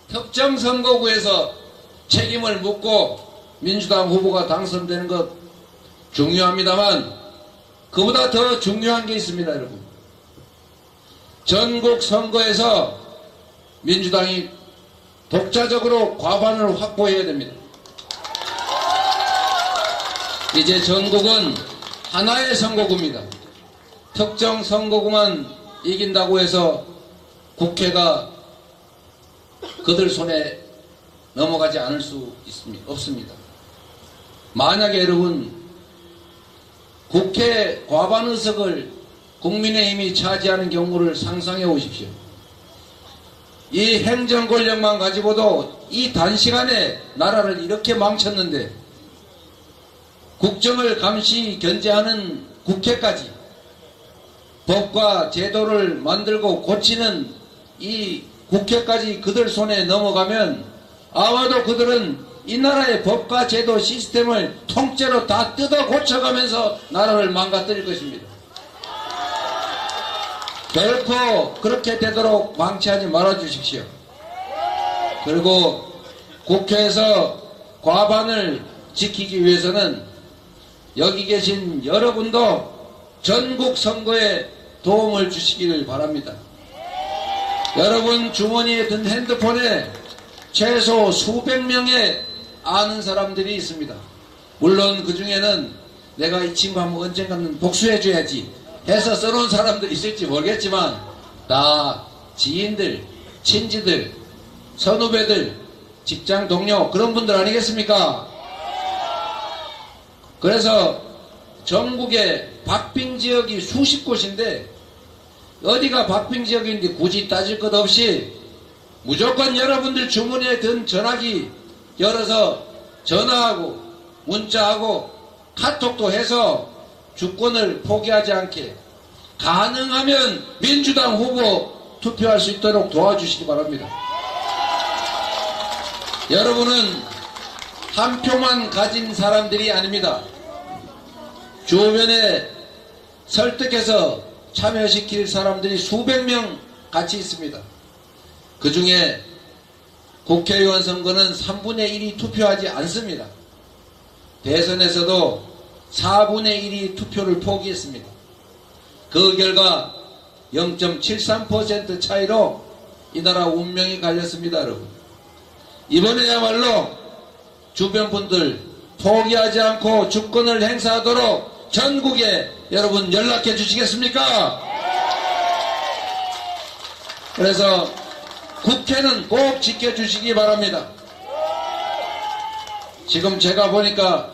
특정 선거구에서 책임을 묻고 민주당 후보가 당선되는 것 중요합니다만 그보다 더 중요한 게 있습니다. 여러분, 전국 선거에서 민주당이 독자적으로 과반을 확보해야 됩니다. 이제 전국은 하나의 선거구입니다. 특정 선거구만 이긴다고 해서 국회가 그들 손에 넘어가지 않을 수 없습니다. 만약에 여러분 국회 과반 의석을 국민의힘이 차지하는 경우를 상상해 보십시오. 이 행정 권력만 가지고도 이 단시간에 나라를 이렇게 망쳤는데 국정을 감시 견제하는 국회까지 법과 제도를 만들고 고치는 이 국회까지 그들 손에 넘어가면 아마도 그들은 이 나라의 법과 제도 시스템을 통째로 다 뜯어 고쳐가면서 나라를 망가뜨릴 것입니다. 결코 그렇게 되도록 방치하지 말아 주십시오. 그리고 국회에서 과반을 지키기 위해서는 여기 계신 여러분도 전국 선거에 도움을 주시기를 바랍니다. 여러분 주머니에 든 핸드폰에 최소 수백 명의 아는 사람들이 있습니다. 물론 그 중에는 내가 이 친구 한번 언젠가는 복수해줘야지 해서 써놓은 사람들이 있을지 모르겠지만 다 지인들, 친지들, 선후배들, 직장 동료 그런 분들 아니겠습니까? 그래서 전국에 박빙 지역이 수십 곳인데 어디가 박빙 지역인지 굳이 따질 것 없이 무조건 여러분들 주머니에 든 전화기 열어서 전화하고 문자하고 카톡도 해서 주권을 포기하지 않게 가능하면 민주당 후보 투표할 수 있도록 도와주시기 바랍니다. 여러분은 한 표만 가진 사람들이 아닙니다. 주변에 설득해서 참여시킬 사람들이 수백 명 같이 있습니다. 그 중에 국회의원 선거는 3분의 1이 투표하지 않습니다. 대선에서도 4분의 1이 투표를 포기했습니다. 그 결과 0.73% 차이로 이 나라 운명이 갈렸습니다, 여러분. 이번에야말로 주변 분들 포기하지 않고 주권을 행사하도록 전국에 여러분 연락해 주시겠습니까? 그래서 국회는 꼭 지켜주시기 바랍니다. 지금 제가 보니까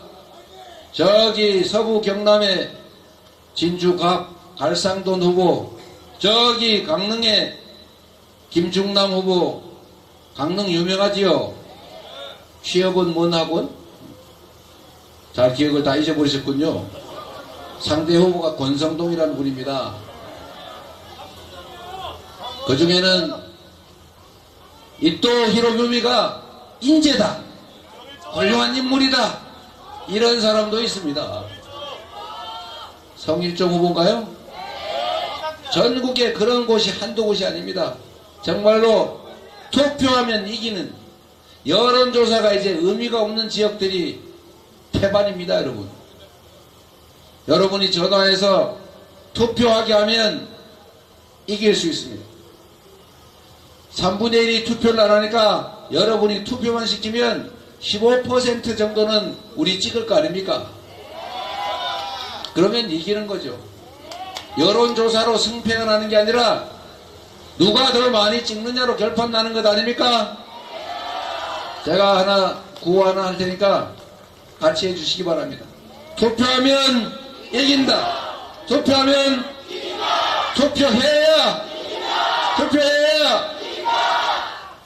저기 서부 경남의 진주 갈상돈 후보, 저기 강릉의 김중남 후보, 강릉 유명하지요? 취업은 뭔 학원? 잘 기억을 다 잊어버리셨군요. 상대 후보가 권성동이라는 분입니다. 그 중에는 이토 히로부미가 인재다, 훌륭한 인물이다, 이런 사람도 있습니다. 성일종 후보인가요? 전국에 그런 곳이 한두 곳이 아닙니다. 정말로 투표하면 이기는, 여론조사가 이제 의미가 없는 지역들이 태반입니다, 여러분. 여러분이 전화해서 투표하게 하면 이길 수 있습니다. 3분의 1이 투표를 안 하니까 여러분이 투표만 시키면 15% 정도는 우리 찍을 거 아닙니까? 그러면 이기는 거죠. 여론조사로 승패가 나는 게 아니라 누가 더 많이 찍느냐로 결판 나는 것 아닙니까? 제가 구호 하나 할 테니까 같이 해주시기 바랍니다. 투표하면 이긴다. 투표하면 이긴다. 투표해야 이긴다. 투표해야 이긴다.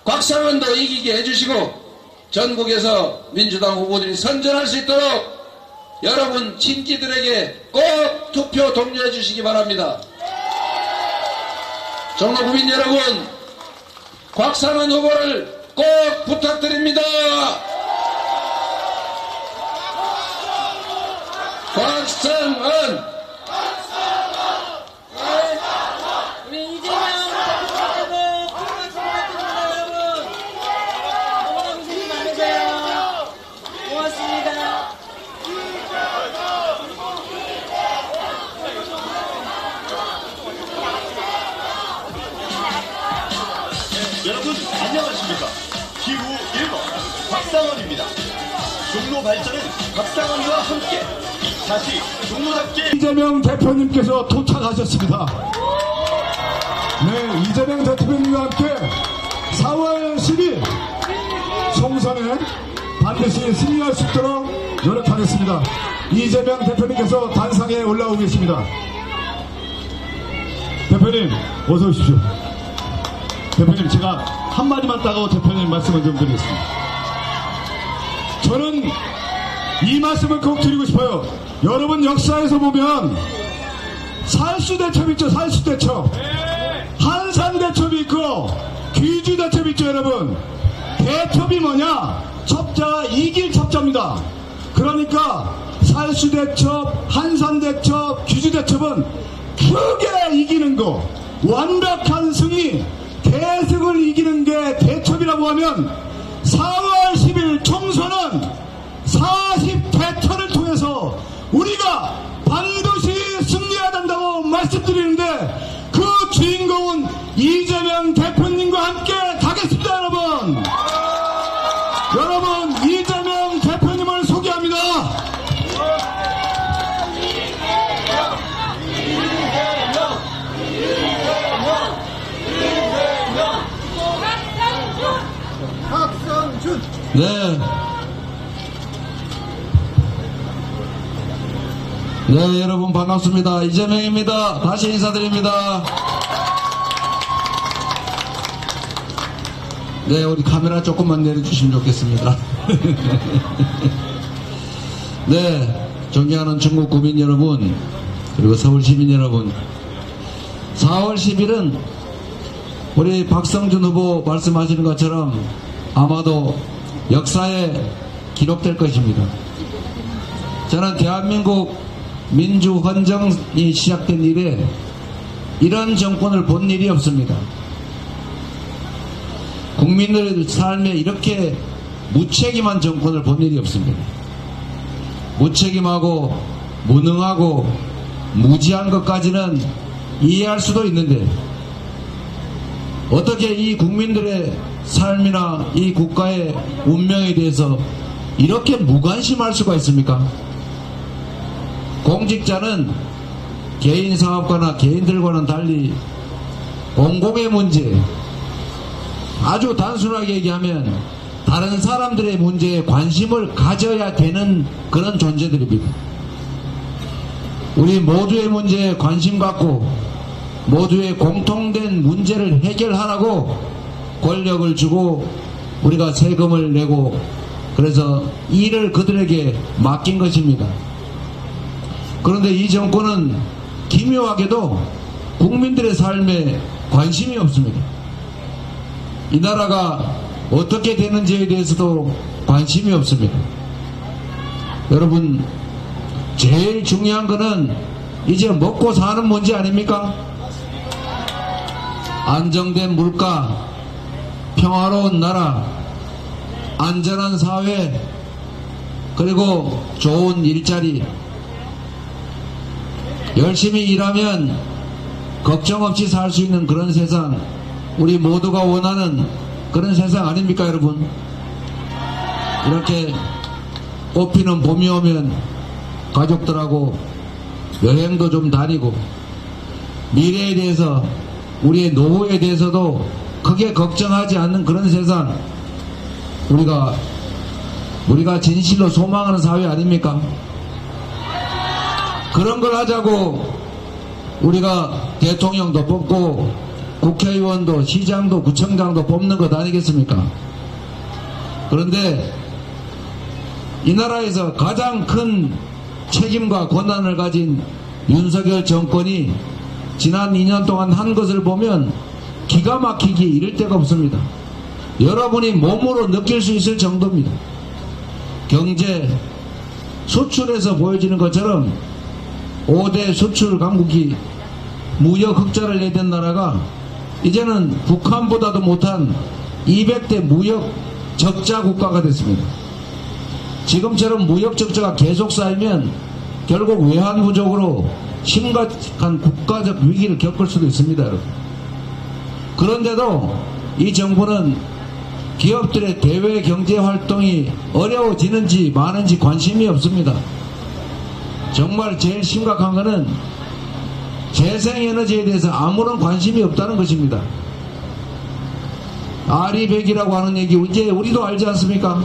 곽상원도 이기게 해주시고 전국에서 민주당 후보들이 선전할 수 있도록 여러분 친지들에게 꼭 투표 독려해 주시기 바랍니다. 종로구민 여러분, 곽상원 후보를 꼭 부탁드립니다. 곽상원! 우리 이재명 대표님께도 큰 박수 부탁드립니다, 여러분. 너무너무 수고 많으세요. 고맙습니다. 여러분 안녕하십니까. 기후 1번 곽상원입니다. 종로 발전은 곽상원과 함께 다시 종로답게. 이재명 대표님께서 도착하셨습니다. 네, 이재명 대표님과 함께 4월 10일 총선에 반드시 승리할 수 있도록 노력하겠습니다. 이재명 대표님께서 단상에 올라오고 계십니다. 대표님 어서 오십시오. 대표님, 제가 한마디만 따가고 대표님 말씀을 좀 드리겠습니다. 저는 이 말씀을 꼭 드리고 싶어요. 여러분 역사에서 보면 살수대첩 있죠. 살수대첩. 한산대첩이 있고 귀주대첩이 있죠. 여러분, 대첩이 뭐냐? 첩자가 이길 첩자입니다. 그러니까 살수대첩, 한산대첩, 귀주대첩은 크게 이기는 거, 완벽한 승리, 대승을 이기는 게 대첩이라고 하면 4월 10일 총선은 40대천을 통해서 우리가 반드시 승리해야 된다고 말씀드리는데 그 주인공은 이재명 대표님과 함께 가겠습니다. 여러분, 여러분 이재명 대표님을 소개합니다. 네. 네, 여러분 반갑습니다. 이재명입니다. 다시 인사드립니다. 네, 우리 카메라 조금만 내려주시면 좋겠습니다. 네, 존경하는 중국 구민 여러분, 그리고 서울 시민 여러분, 4월 10일은 우리 박성준 후보 말씀하시는 것처럼 아마도 역사에 기록될 것입니다. 저는 대한민국 민주헌정이 시작된 이래 이런 정권을 본 일이 없습니다. 국민들 삶에 이렇게 무책임한 정권을 본 일이 없습니다. 무책임하고 무능하고 무지한 것까지는 이해할 수도 있는데 어떻게 이 국민들의 삶이나 이 국가의 운명에 대해서 이렇게 무관심할 수가 있습니까? 공직자는 개인 사업가나 개인들과는 달리 공공의 문제, 아주 단순하게 얘기하면 다른 사람들의 문제에 관심을 가져야 되는 그런 존재들입니다. 우리 모두의 문제에 관심 갖고 모두의 공통된 문제를 해결하라고 권력을 주고 우리가 세금을 내고 그래서 일을 그들에게 맡긴 것입니다. 그런데 이 정권은 기묘하게도 국민들의 삶에 관심이 없습니다. 이 나라가 어떻게 되는지에 대해서도 관심이 없습니다. 여러분, 제일 중요한 거는 이제 먹고 사는 문제 아닙니까? 안정된 물가, 평화로운 나라, 안전한 사회, 그리고 좋은 일자리, 열심히 일하면 걱정 없이 살 수 있는 그런 세상, 우리 모두가 원하는 그런 세상 아닙니까, 여러분? 이렇게 꽃피는 봄이 오면 가족들하고 여행도 좀 다니고 미래에 대해서 우리의 노후에 대해서도 크게 걱정하지 않는 그런 세상, 우리가 진실로 소망하는 사회 아닙니까? 그런 걸 하자고 우리가 대통령도 뽑고 국회의원도 시장도 구청장도 뽑는 것 아니겠습니까? 그런데 이 나라에서 가장 큰 책임과 권한을 가진 윤석열 정권이 지난 2년 동안 한 것을 보면 기가 막히기 이를 데가 없습니다. 여러분이 몸으로 느낄 수 있을 정도입니다. 경제, 수출에서 보여지는 것처럼 5대 수출 강국이 무역 흑자를 내던 나라가 이제는 북한보다도 못한 200대 무역 적자 국가가 됐습니다. 지금처럼 무역 적자가 계속 쌓이면 결국 외환 부족으로 심각한 국가적 위기를 겪을 수도 있습니다, 여러분. 그런데도 이 정부는 기업들의 대외 경제 활동이 어려워지는지 많은지 관심이 없습니다. 정말 제일 심각한 것은 재생에너지에 대해서 아무런 관심이 없다는 것입니다. 아리백이라고 하는 얘기 이제 우리도 알지 않습니까?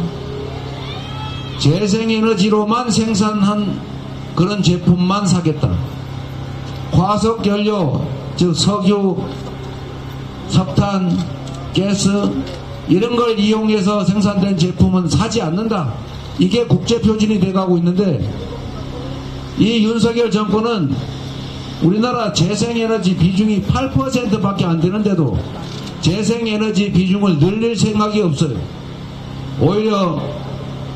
재생에너지로만 생산한 그런 제품만 사겠다. 화석연료, 즉 석유, 석탄, 가스 이런 걸 이용해서 생산된 제품은 사지 않는다. 이게 국제표준이 돼가고 있는데 이 윤석열 정권은 우리나라 재생에너지 비중이 8%밖에 안 되는데도 재생에너지 비중을 늘릴 생각이 없어요. 오히려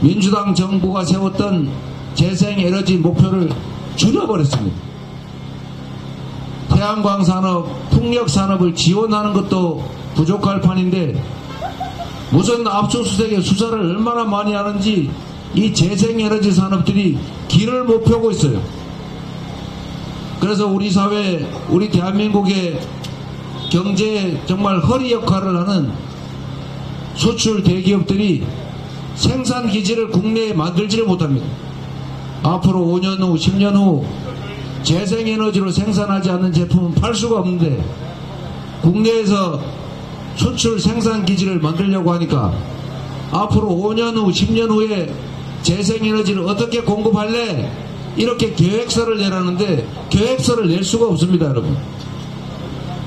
민주당 정부가 세웠던 재생에너지 목표를 줄여버렸습니다. 태양광 산업, 풍력 산업을 지원하는 것도 부족할 판인데 무슨 압수수색에 수사를 얼마나 많이 하는지 이 재생에너지 산업들이 길을 못 펴고 있어요. 그래서 우리 사회, 우리 대한민국의 경제에 정말 허리 역할을 하는 수출 대기업들이 생산 기지를 국내에 만들지를 못합니다. 앞으로 5년 후, 10년 후 재생에너지로 생산하지 않는 제품은 팔 수가 없는데 국내에서 수출 생산 기지를 만들려고 하니까 앞으로 5년 후, 10년 후에 재생에너지를 어떻게 공급할래? 이렇게 계획서를 내라는데 계획서를 낼 수가 없습니다, 여러분.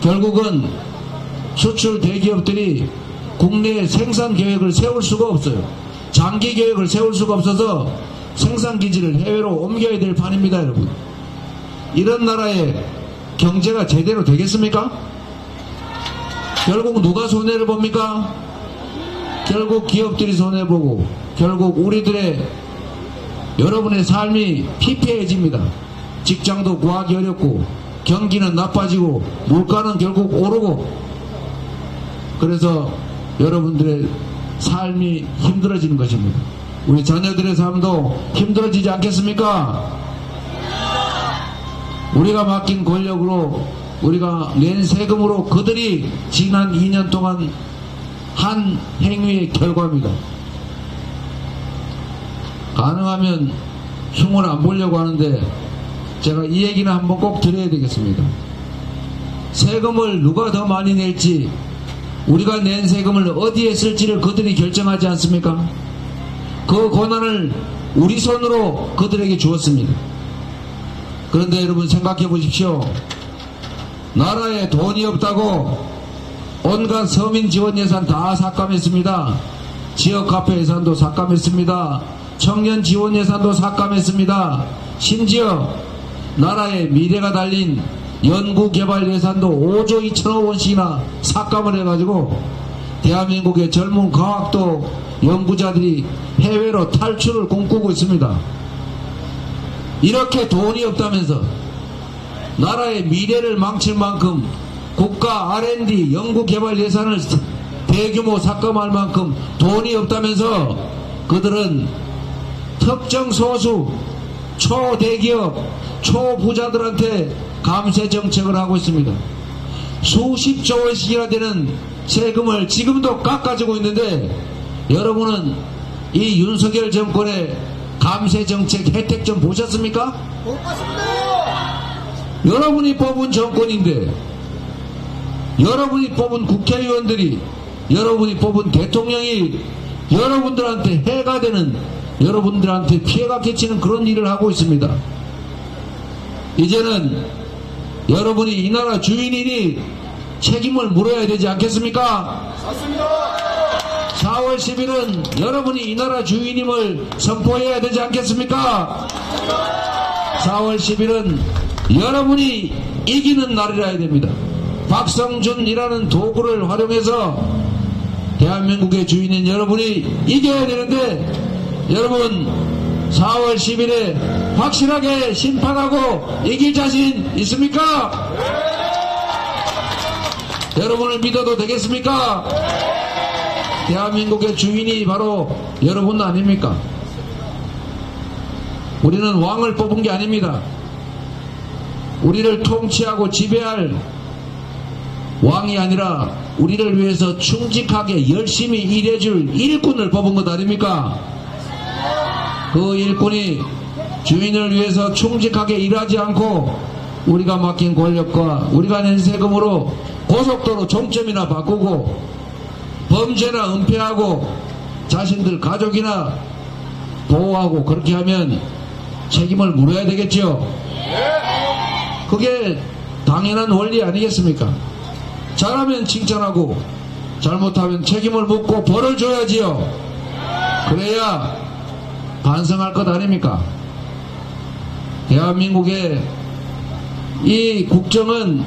결국은 수출 대기업들이 국내에 생산 계획을 세울 수가 없어요. 장기 계획을 세울 수가 없어서 생산 기지를 해외로 옮겨야 될 판입니다, 여러분. 이런 나라의 경제가 제대로 되겠습니까? 결국 누가 손해를 봅니까? 결국 기업들이 손해보고 결국 우리들의 여러분의 삶이 피폐해집니다. 직장도 구하기 어렵고 경기는 나빠지고 물가는 결국 오르고 그래서 여러분들의 삶이 힘들어지는 것입니다. 우리 자녀들의 삶도 힘들어지지 않겠습니까? 우리가 맡긴 권력으로 우리가 낸 세금으로 그들이 지난 2년 동안 한 행위의 결과입니다. 가능하면 흉을 안 보려고 하는데 제가 이 얘기는 한번 꼭 드려야 되겠습니다. 세금을 누가 더 많이 낼지 우리가 낸 세금을 어디에 쓸지를 그들이 결정하지 않습니까? 그 권한을 우리 손으로 그들에게 주었습니다. 그런데 여러분 생각해 보십시오. 나라에 돈이 없다고 온갖 서민 지원 예산 다 삭감했습니다. 지역 카페 예산도 삭감했습니다. 청년 지원 예산도 삭감했습니다. 심지어 나라의 미래가 달린 연구개발 예산도 5조 2천억 원씩이나 삭감을 해가지고 대한민국의 젊은 과학도 연구자들이 해외로 탈출을 꿈꾸고 있습니다. 이렇게 돈이 없다면서 나라의 미래를 망칠 만큼 국가 R&D 연구개발 예산을 대규모 삭감할 만큼 돈이 없다면서 그들은 특정 소수 초대기업 초부자들한테 감세 정책을 하고 있습니다. 수십조 원씩이나 되는 세금을 지금도 깎아주고 있는데 여러분은 이 윤석열 정권의 감세 정책 혜택 좀 보셨습니까? 못 봤습니다. 여러분이 뽑은 정권인데 여러분이 뽑은 국회의원들이 여러분이 뽑은 대통령이 여러분들한테 해가 되는 여러분들한테 피해가 끼치는 그런 일을 하고 있습니다. 이제는 여러분이 이 나라 주인이니 책임을 물어야 되지 않겠습니까? 맞습니다. 4월 10일은 여러분이 이 나라 주인임을 선포해야 되지 않겠습니까? 4월 10일은 여러분이 이기는 날이라 해야 됩니다. 박성준이라는 도구를 활용해서 대한민국의 주인인 여러분이 이겨야 되는데 여러분 4월 10일에 확실하게 심판하고 이길 자신 있습니까? 여러분을 믿어도 되겠습니까? 대한민국의 주인이 바로 여러분 아닙니까? 우리는 왕을 뽑은 게 아닙니다. 우리를 통치하고 지배할 왕이 아니라 우리를 위해서 충직하게 열심히 일해줄 일꾼을 뽑은 것 아닙니까? 그 일꾼이 주인을 위해서 충직하게 일하지 않고 우리가 맡긴 권력과 우리가 낸 세금으로 고속도로 종점이나 바꾸고 범죄나 은폐하고 자신들 가족이나 보호하고 그렇게 하면 책임을 물어야 되겠죠. 그게 당연한 원리 아니겠습니까? 잘하면 칭찬하고 잘못하면 책임을 묻고 벌을 줘야지요. 그래야 반성할 것 아닙니까? 대한민국의 이 국정은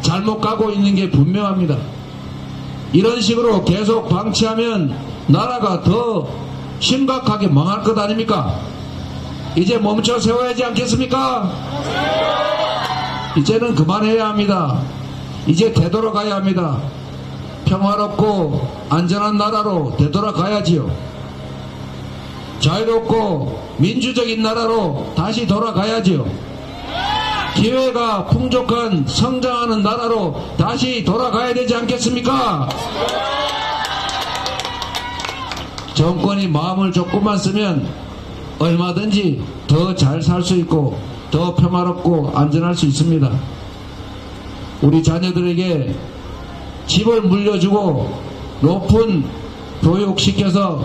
잘못 가고 있는 게 분명합니다. 이런 식으로 계속 방치하면 나라가 더 심각하게 망할 것 아닙니까? 이제 멈춰 세워야지 않겠습니까? 이제는 그만해야 합니다. 이제 되돌아가야 합니다. 평화롭고 안전한 나라로 되돌아가야지요. 자유롭고 민주적인 나라로 다시 돌아가야지요. 기회가 풍족한 성장하는 나라로 다시 돌아가야 되지 않겠습니까? 정권이 마음을 조금만 쓰면 얼마든지 더 잘 살 수 있고 더 평화롭고 안전할 수 있습니다. 우리 자녀들에게 집을 물려주고 높은 교육시켜서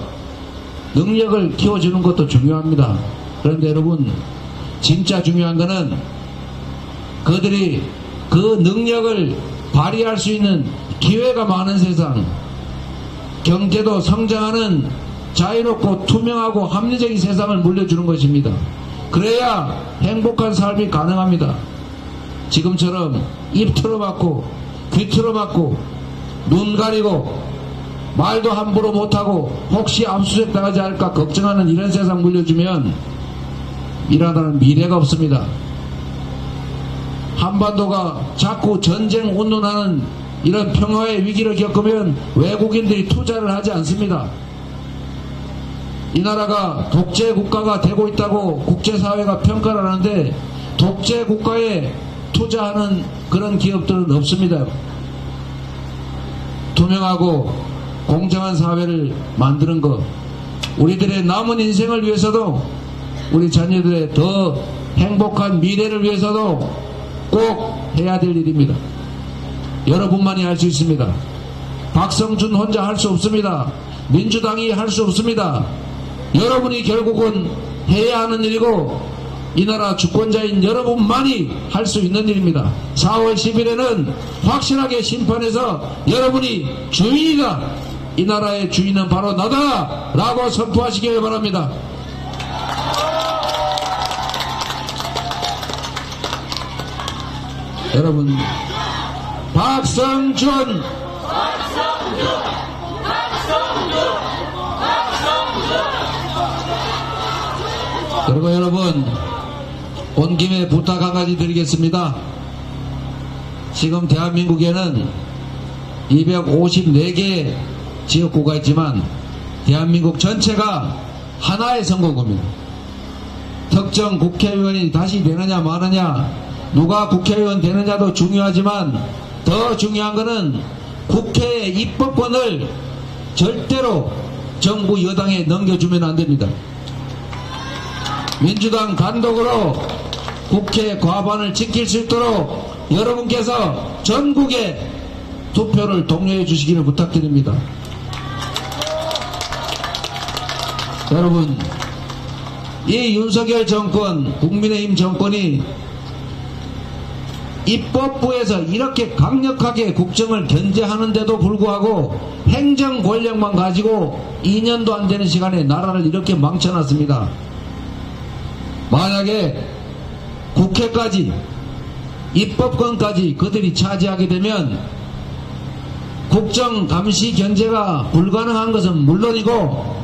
능력을 키워주는 것도 중요합니다. 그런데 여러분 진짜 중요한 것은 그들이 그 능력을 발휘할 수 있는 기회가 많은 세상, 경제도 성장하는 자유롭고 투명하고 합리적인 세상을 물려주는 것입니다. 그래야 행복한 삶이 가능합니다. 지금처럼 입 틀어막고 귀 틀어막고 눈 가리고 말도 함부로 못하고 혹시 압수수색 당하지 않을까 걱정하는 이런 세상 물려주면 이 나라는 미래가 없습니다. 한반도가 자꾸 전쟁 운운하는 이런 평화의 위기를 겪으면 외국인들이 투자를 하지 않습니다. 이 나라가 독재 국가가 되고 있다고 국제사회가 평가를 하는데 독재 국가에 투자하는 그런 기업들은 없습니다. 투명하고 공정한 사회를 만드는 것, 우리들의 남은 인생을 위해서도 우리 자녀들의 더 행복한 미래를 위해서도 꼭 해야 될 일입니다. 여러분만이 할 수 있습니다. 박성준 혼자 할 수 없습니다. 민주당이 할 수 없습니다. 여러분이 결국은 해야 하는 일이고 이 나라 주권자인 여러분만이 할 수 있는 일입니다. 4월 10일에는 확실하게 심판해서 여러분이 주인이다, 이 나라의 주인은 바로 나다 라고 선포하시길 바랍니다. 여러분, 박성준 그리고 여러분, 온 김에 부탁 한 가지 드리겠습니다. 지금 대한민국에는 254개의 지역구가 있지만 대한민국 전체가 하나의 선거구입니다. 특정 국회의원이 다시 되느냐 마느냐, 누가 국회의원 되느냐도 중요하지만 더 중요한 것은 국회의 입법권을 절대로 정부 여당에 넘겨주면 안 됩니다. 민주당 단독으로 국회 과반을 지킬 수 있도록 여러분께서 전국에 투표를 독려해 주시기를 부탁드립니다. 여러분, 이 윤석열 정권, 국민의힘 정권이 입법부에서 이렇게 강력하게 국정을 견제하는데도 불구하고 행정 권력만 가지고 2년도 안 되는 시간에 나라를 이렇게 망쳐놨습니다. 만약에 국회까지, 입법권까지 그들이 차지하게 되면 국정 감시 견제가 불가능한 것은 물론이고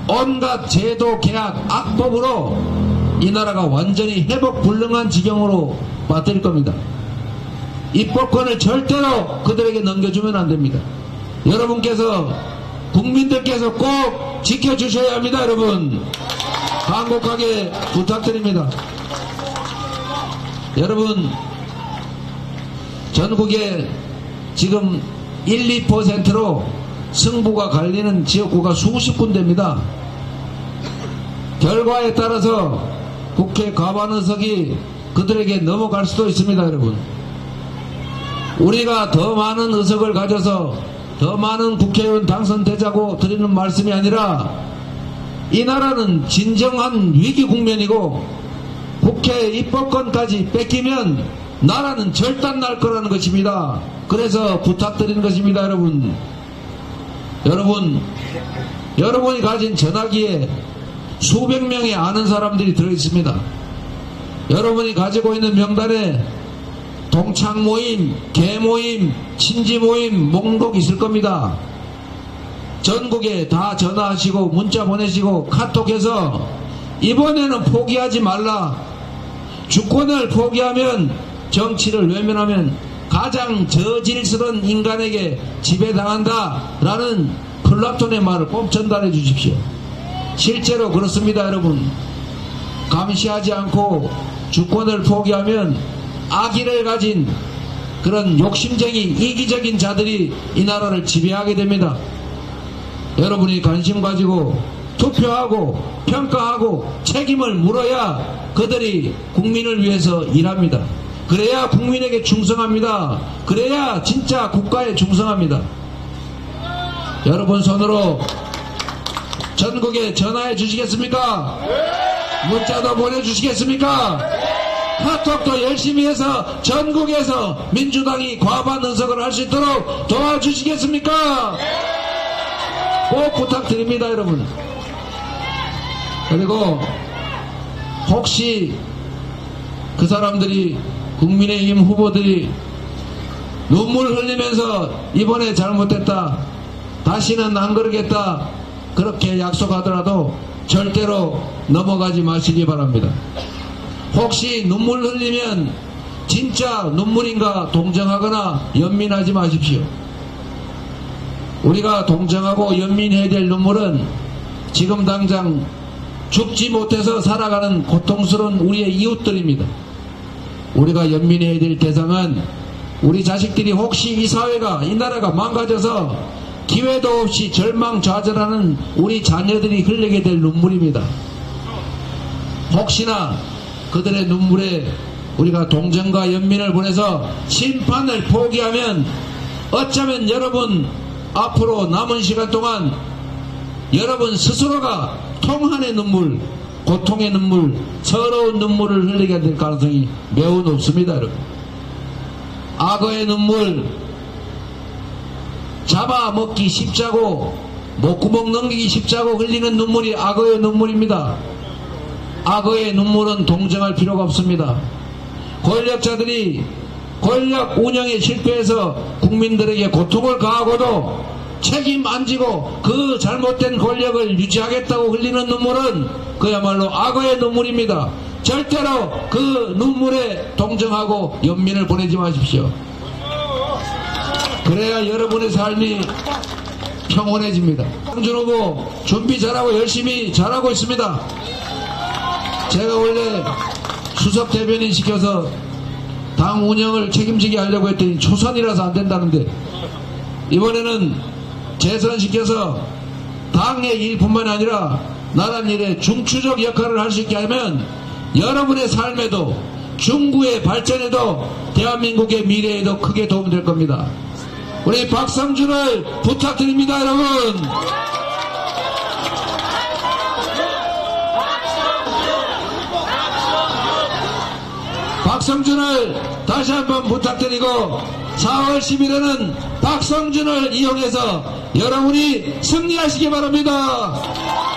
온갖 제도 계약 악법으로 이 나라가 완전히 회복 불능한 지경으로 빠뜨릴 겁니다. 입법권을 절대로 그들에게 넘겨주면 안 됩니다. 여러분께서, 국민들께서 꼭 지켜주셔야 합니다. 여러분, 간곡하게 부탁드립니다. 여러분, 전국에 지금 1, 2%로 승부가 갈리는 지역구가 수십 군데입니다. 결과에 따라서 국회 과반 의석이 그들에게 넘어갈 수도 있습니다. 여러분, 우리가 더 많은 의석을 가져서 더 많은 국회의원 당선되자고 드리는 말씀이 아니라 이 나라는 진정한 위기 국면이고 국회 입법권까지 뺏기면 나라는 절단날 거라는 것입니다. 그래서 부탁드리는 것입니다. 여러분이 가진 전화기에 수백 명의 아는 사람들이 들어있습니다. 여러분이 가지고 있는 명단에 동창 모임, 개 모임, 친지 모임 목록 있을 겁니다. 전국에 다 전화하시고 문자 보내시고 카톡해서 이번에는 포기하지 말라, 주권을 포기하면, 정치를 외면하면 가장 저질스러운 인간에게 지배당한다 라는 플라톤의 말을 꼭 전달해 주십시오. 실제로 그렇습니다. 여러분, 감시하지 않고 주권을 포기하면 악의를 가진 그런 욕심쟁이 이기적인 자들이 이 나라를 지배하게 됩니다. 여러분이 관심 가지고 투표하고 평가하고 책임을 물어야 그들이 국민을 위해서 일합니다. 그래야 국민에게 충성합니다. 그래야 진짜 국가에 충성합니다. 여러분 손으로 전국에 전화해 주시겠습니까? 문자도 보내주시겠습니까? 카톡도 열심히 해서 전국에서 민주당이 과반 의석을 할 수 있도록 도와주시겠습니까? 꼭 부탁드립니다. 여러분, 그리고 혹시 그 사람들이, 국민의힘 후보들이 눈물 흘리면서 이번에 잘못됐다, 다시는 안 그러겠다 그렇게 약속하더라도 절대로 넘어가지 마시기 바랍니다. 혹시 눈물 흘리면 진짜 눈물인가 동정하거나 연민하지 마십시오. 우리가 동정하고 연민해야 될 눈물은 지금 당장 죽지 못해서 살아가는 고통스러운 우리의 이웃들입니다. 우리가 연민해야 될 대상은 우리 자식들이 혹시 이 사회가, 이 나라가 망가져서 기회도 없이 절망좌절하는 우리 자녀들이 흘리게 될 눈물입니다. 혹시나 그들의 눈물에 우리가 동정과 연민을 보내서 심판을 포기하면 어쩌면 여러분 앞으로 남은 시간 동안 여러분 스스로가 통한의 눈물, 고통의 눈물, 서러운 눈물을 흘리게 될 가능성이 매우 높습니다. 여러분. 악어의 눈물, 잡아먹기 쉽자고 목구멍 넘기기 쉽자고 흘리는 눈물이 악어의 눈물입니다. 악어의 눈물은 동정할 필요가 없습니다. 권력자들이 권력 운영에 실패해서 국민들에게 고통을 가하고도 책임 안 지고 그 잘못된 권력을 유지하겠다고 흘리는 눈물은 그야말로 악어의 눈물입니다. 절대로 그 눈물에 동정하고 연민을 보내지 마십시오. 그래야 여러분의 삶이 평온해집니다. 황준 후보 준비 잘하고 열심히 잘하고 있습니다. 제가 원래 수석 대변인 시켜서 당 운영을 책임지게 하려고 했더니 초선이라서 안 된다는데 이번에는 재선시켜서 당의 일뿐만 아니라 나라 일에 중추적 역할을 할 수 있게 하면 여러분의 삶에도 중구의 발전에도 대한민국의 미래에도 크게 도움될 겁니다. 우리 박성준을 부탁드립니다. 여러분. 박성준을 다시 한번 부탁드리고 4월 10일에는 박성준을 이용해서 여러분이 승리하시기 바랍니다.